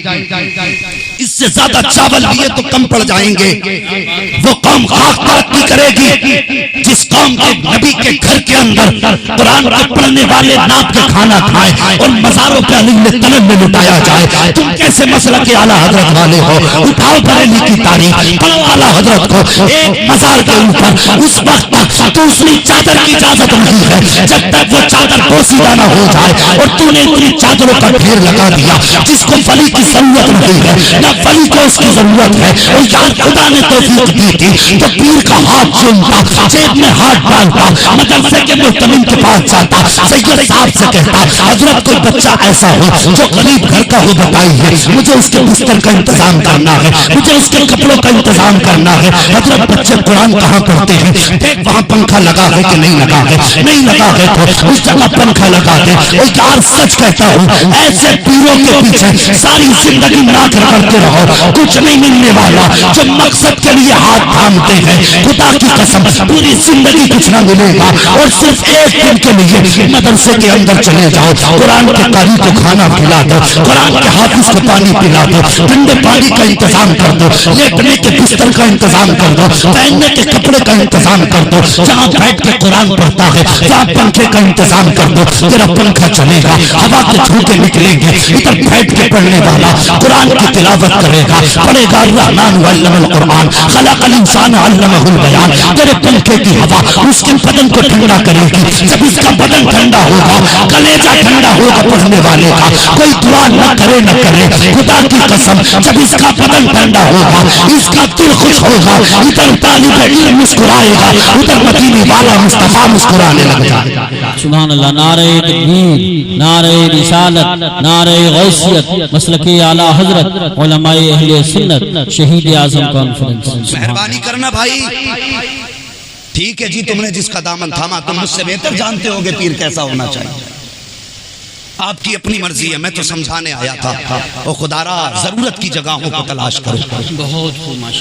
इससे ज्यादा चावल लिए तो कम पड़ जाएंगे, वो कौम खाक तरक्की करेगी जिस कौम के नबी के घर के अंदर कुरान के पढ़ने वाले नाप के खाना खाए और मज़ारों पे अलिल्ले तलब में लुटाया जाए। तुम कैसे मसला के आला हजरत वाले हो, उठाओ बरेली की तारीख, पढ़ो आला हजरत को एक मज़ार के ऊपर, उस वक्त तक दूसरी चादर की इजाजत नहीं है जब तक वो चादर पोसीदा न हो जाए, और तूने इतनी चादरों का ढेर लगा दिया जिसको वली की जरूरत नहीं है, न वली को उसकी जरूरत है। और यार खुदा ने तौफीक दी थी तो पीर का हाथ चूमता, जेब में हाथ डालता, मदरसे के मुहतमिम के पास जाता, सैयद साहब से कहता हजरत कोई बच्चा ऐसा हो जो गरीब घर का हो बताइए, मुझे उसके बिस्तर का इंतजाम करना है, मुझे उसके कपड़ों का इंतजाम करना है। हजरत बच्चे कुरान कहाँ पढ़ते हैं, देख वहाँ पंखा लगा है कि नहीं लगा है, नहीं लगा है तो उस जगह पंखा लगा दे। और यार सच कहता हूँ ऐसे पीरों के पीछे सारी जिंदगी नाक रगड़ते रहो, कुछ नहीं मिलने वाला। जो मकसद के लिए हाथ थामते हैं खुदा की कसम पूरी जिंदगी कुछ ना मिलेगा, और सिर्फ एक दिन के लिए मदरसे के अंदर चले जाओ, कुरान के कारी को खाना खिला दो, कुरान के हाफिज को पानी पिला दो, ठंडे पानी का इंतजाम कर दो, लेटने के बिस्तर का इंतजाम कर दो, पहनने के कपड़े का इंतजाम कर दो, जहाँ बैठ के कुरान पढ़ता है वहाँ पंखे का इंतजाम कर दो, तेरा पंखा चलेगा, हवा के झोंके निकलेंगे, इधर बैठ के पढ़ने वाला कुरान की तिलावत करेगा, पढ़ेगा रहमान अल्लमल कुरान खलकल इंसान अल्लमहुल बयान, तेरे पंखे की हवा उस इसके बदन को ठंडा करेगी। जब इसका बदन ठंडा होगा, कलेजा ठंडा होगा पढ़ने वाले का, कोई दुआ न करे न करे, खुदा की कसम जब इसका बदन ठंडा होगा, इसका दिल खुश होगा, इधर तालिब इल्म मुस्कुराएगा, उधर मदीने वाला मुस्तफा मुस्कुराने लग जाएगा। सुभान अल्लाह। नारे तकबीर, नारे रिसालत, नारे गौसियत, मसलके आला हजरत, उलमाए अहले सुन्नत, शहीद आजम कॉन्फ्रेंस। मेहरबानी करना भाई, ठीक है जी, तुमने जिसका दामन थामा, तुम मुझसे बेहतर जानते होगे पीर कैसा होना चाहिए। आपकी अपनी मर्जी है, मैं तो समझाने आया था। और खुदारा जरूरत की जगहों को तलाश करो, बहुत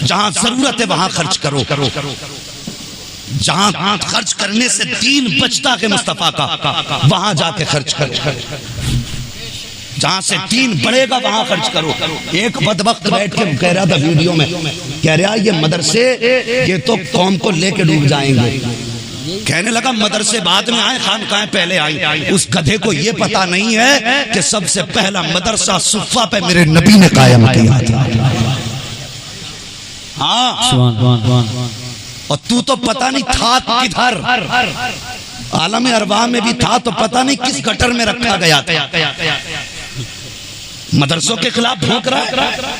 जहां जरूरत है वहां खर्च करो, जहां खर्च करने से दीन बचता है मुस्तफा का, वहां जाके खर्च करो, जहां से दीन बढ़ेगा वहां खर्च करो। एक बदबख्त बैठ के कह रहा था वीडियो में, कह रहा ये मदरसे ये तो कौम को लेके डूब जाएंगे। कहने लगा मदरसे बाद में आए, खानकाहें पहले आई। उस गधे को ये पता नहीं है कि सबसे पहला मदरसा सुफ़ा पे मेरे नबी ने कायम किया था। हाँ, और तू तो पता नहीं था किधर, आलम अरवाह में भी था तो पता नहीं किस गटर में रखा गया था। मदरसों के खिलाफ भौंक रहा है।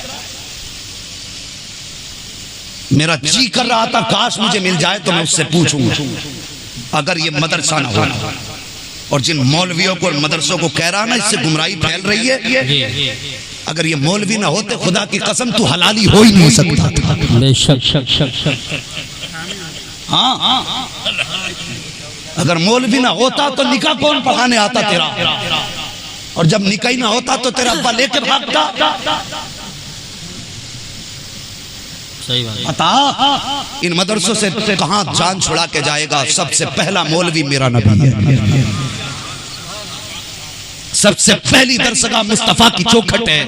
मेरा जी कर रहा था काश मुझे मिल जाए तो मैं उससे पूछूंगा, अगर ये मदरसा ना हो, और जिन मौलवियों को मदरसों को कह रहा ना इससे गुमराही फैल रही है, अगर ये मौलवी ना होते खुदा की कसम तू हलाली हो ही नहीं सकता। हाँ, अगर मौलवी ना होता तो निकाह कौन पढ़ाने आता तेरा, और जब निकाह ही ना होता तो तेरा अब्बा लेके भागता। सही बात। बता इन मदरसों से कहां जान छुड़ा के जाएगा। सबसे पहला मौलवी मेरा नबी है, सबसे पहली दरसगाह मुस्तफा की चौखट है,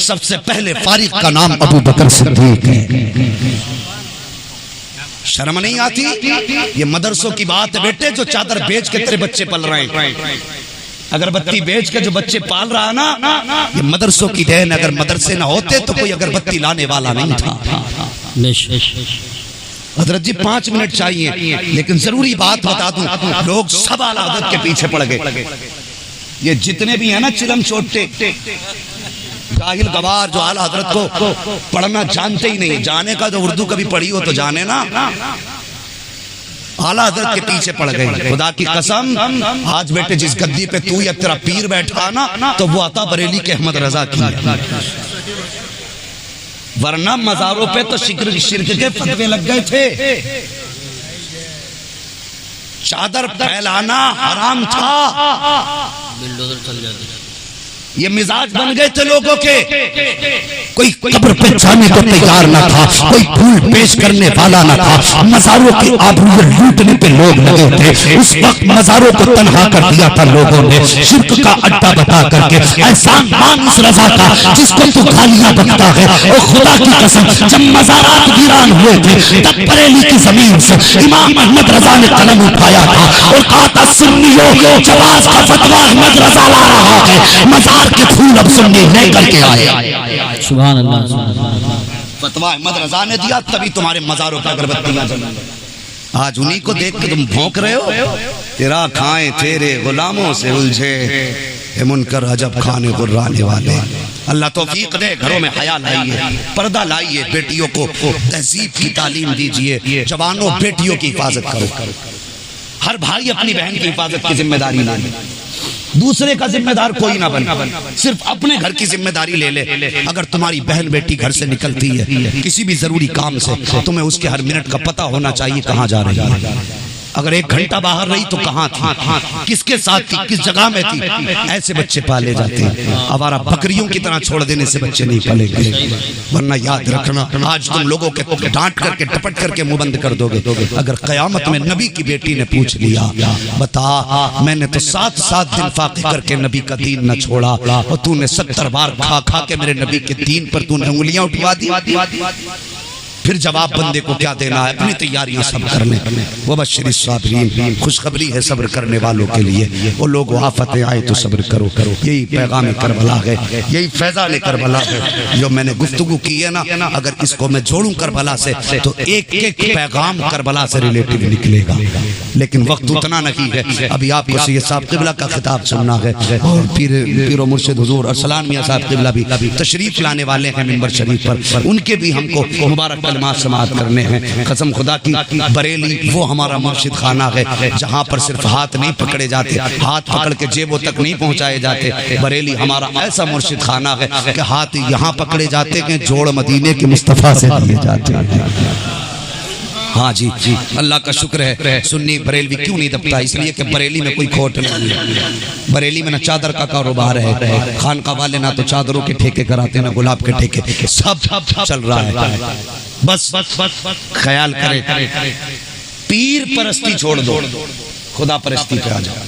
सबसे पहले फारिग का नाम अबू बकर सिद्दीक है। शर्म नहीं आती? ये मदरसों की बात है बेटे, जो चादर बेच के तेरे बच्चे पल रहे हैं, अगरबत्ती बेच के जो बच्चे पाल रहा ना, ये मदरसों की देन। अगर मदरसे ना होते तो कोई अगरबत्ती लाने वाला नहीं था। हजरत जी 5 मिनट चाहिए, लेकिन जरूरी बात बता दूं, लोग सब आला हजरत के पीछे पड़ गए। ये जितने भी है ना चिलम चोटे जाहिल गवार, जो आला हजरत को पढ़ना जानते ही नहीं, जाने का जो उर्दू कभी पढ़ी हो तो जाने ना, आला हजरत के पीछे पड़ गए। खुदा की कसम आज बेटे जिस गद्दी पे तू या तेरा पीर बैठा ना, तो वो अता बरेली के अहमद रजा की है, वरना मजारों पे तो शिर्क के फतवे लग गए थे। चादर फैलाना हराम था, बिल्डोजर चल जाते, ये मिजाज बन गए थे लोगों के। कोई कब्र पे जाने को तैयार न था, कोई फूल पेश करने वाला न था, मज़ारों की आबरूएं लूटने पे लोग लगे थे। उस वक्त मज़ारों को तन्हा कर दिया था लोगों ने, शिर्क का अड्डा बता करके। एहसान मान उस रजा का जिसको तू गालियां बकता है। और खुदा की कसम जब मज़ारात वीरान हुए थे तब बरेली की जमीन से इमाम अहमद रजा ने कलम उठाया था और कहा था सुन्नियों जवाज का फतवा अहमद रजा ला रहा है, मज़ार के फूल अब सुन्नी लेकर के आए। सुभान अल्लाह। फतवा अहमद रजा ने दिया, तभी तुम्हारे मज़ारों पर अगरबत्तियां जल रही। आज उन्हीं को देख के तुम भौंक रहे हो। तेरा खाएं तेरे गुलामों से उलझे मुनकर अजब खाने गुर्राने वाले। अल्लाह तौफीक दे, घरों में हया लाइए, पर्दा लाइए, बेटियों को तहजीब की तालीम दीजिए। जवानों बेटियों की हिफाजत करो, हर भाई अपनी बहन की हिफाजत की जिम्मेदारी ले, दूसरे का जिम्मेदार कोई ना बने, सिर्फ अपने घर की जिम्मेदारी ले ले। अगर तुम्हारी बहन बेटी घर से निकलती है किसी भी जरूरी काम से, तुम्हें उसके हर मिनट का पता होना चाहिए कहाँ जा रही है। अगर 1 घंटा बाहर रही तो कहाँ थी, किसके साथ थी, किस जगह में थी। ऐसे बच्चे पाले जाते हैं, आवारा बकरियों की तरह छोड़ देने से बच्चे नहीं पालेंगे। वरना याद रखना, आज तुम लोगों के डांट करके टपट करके मुंह बंद कर दोगे। अगर कयामत में नबी की बेटी ने पूछ लिया, बता मैंने तो 7 दिन फाके करके नबी का दीन न छोड़ा, और तूने 70 बार खा खा के मेरे नबी के दीन पर तूने उंगलियां उठवा दी, फिर जवाब बंदे को क्या देना है, अपनी तैयारियां सब कर लें। वबश्शिर साबिरीन, खुशखबरी है सब्र करने वालों के लिए। वो लोग आफतें आए तो सब्र करो। यही पैगाम करबला है, यही फैज़ान करबला है जो मैंने गुफ्तगू की है ना। अगर इसको मैं जोड़ूं करबला से तो एक एक पैगाम करबला से रिलेटिव निकलेगा, लेकिन वक्त उतना नहीं है। अभी आपको सैयद साहब क़िबला का खिताब सुनना है और पीर मुर्शिद हुजूर अरसलान मियां साहब क़िबला भी तशरीफ लाने वाले हैं मिंबर शरीफ पर। उनके भी हमको मुबारक कलमात समाअत करने हैं। कसम खुदा की, बरेली वो हमारा मुर्शिद खाना है जहाँ पर सिर्फ हाथ नहीं पकड़े जाते, हाथ पकड़ के जेबों तक नहीं पहुँचाए जाते। बरेली हमारा ऐसा मुर्शिद खाना है कि हाथ यहाँ पकड़े जाते हैं, जोड़ मदीने के मुस्तफ़ा से दिए जाते हैं। हाँ जी, अल्लाह का शुक्र है। सुन्नी बरेलवी क्यों नहीं दबता? इसलिए कि बरेली में कोई खोट नहीं है। बरेली में ना चादर का कारोबार है, खानका वाले ना तो चादरों के ठेके कराते, ना गुलाब के ठेके, सब चल रहा है। बस ख्याल करें, पीर परस्ती छोड़ दो, खुदा परस्ती पे आ जाओ।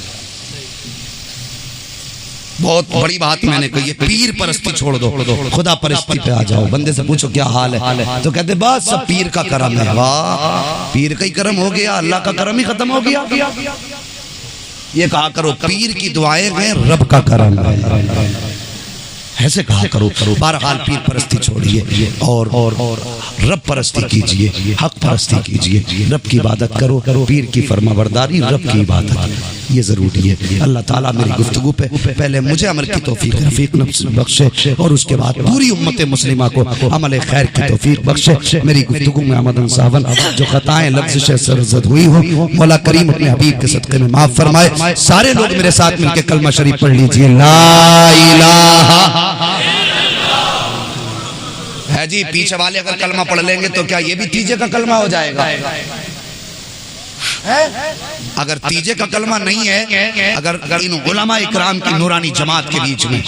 बहुत बड़ी बात मैंने कही है, पीर परस्ती छोड़ दो, खुदा परस्ती पे आ जाओ। बंदे से पूछो क्या हाल है तो कहते बस सब पीर का करम है। वाह, पीर का ही करम हो गया, अल्लाह का करम ही खत्म हो गया। ये कहा करो पीर की दुआएं हैं, रब का करम है, ऐसे कहा करो। बहरहाल पीर परस्ती छोड़िए और रब परस्ती कीजिए, हक परस्ती कीजिए, रब की इबादत करो। पीर की फरमाबरदारी, रब की इबादत, ये जरूरी है। अल्लाह ताला मेरी गुफ्तगू पे पहले मुझे अमल की तौफीक रफीक नफ्स बख्शे और उसके बाद पूरी उम्मत मुस्लिमा को अमल खैर की तौफीक बख्शे। मेरी गुफ्तगू में आमदन सावन जो खताएं लफ्ज़ सरजद हुई हो, मौला करीम अपने हबीब के सदक़े में माफ फरमाए। सारे लोग मेरे साथ मिलकर कलमा शरीफ पढ़ लीजिए, ला इलाहा है जी। पीछे वाले अगर कलमा पढ़ लेंगे तो क्या ये भी तीजे का कलमा हो जाएगा? अगर तीजे का कलमा नहीं है, अगर इन उलमा इकराम की नूरानी जमात के बीच में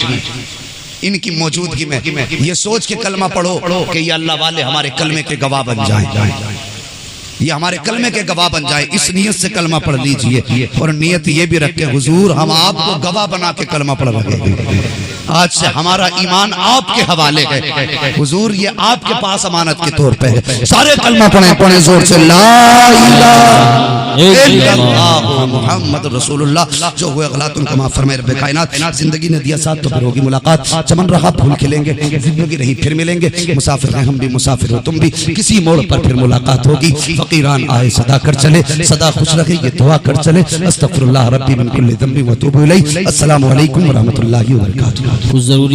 इनकी मौजूदगी में ये सोच के कलमा पढ़ो कि ये अल्लाह वाले हमारे कलमे के गवाह बन जाए, ये हमारे कलमे के गवाह बन जाए, इस नियत से कलमा पढ़ लीजिए। और नियत ये भी रखे हुजूर हम आपको गवाह बना के कलमा पढ़ रहे हैं, आज से हमारा ईमान आपके हवाले है हुजूर, ये आपके पास अमानत के तौर पे है। सारे कलमा पढ़े जोर से, ला इलाहा इल्लल्लाह मुहम्मद रसूलुल्लाह। जो हुए गलत उनको माफ फरमाए रब्बे कायनात। जिंदगी ने दिया साथ तो फिर होगी मुलाकात, चमन रहा फूल खिलेंगे, जिंदगी रही फिर मिलेंगे। मुसाफिर हैं हम भी, मुसाफिर हो तुम भी, किसी मोड़ पर फिर मुलाकात होगी। फकीरान आए सदा कर चले, सदा खुश रहे ये दुआ कर चले। अस्तगफिरुल्लाह रब्बी मिन कुल्लि ज़ंबि व अतूबु इलैहि। अस्सलामु अलैकुम व रहमतुल्लाहि व बरकातुहू। जरूरी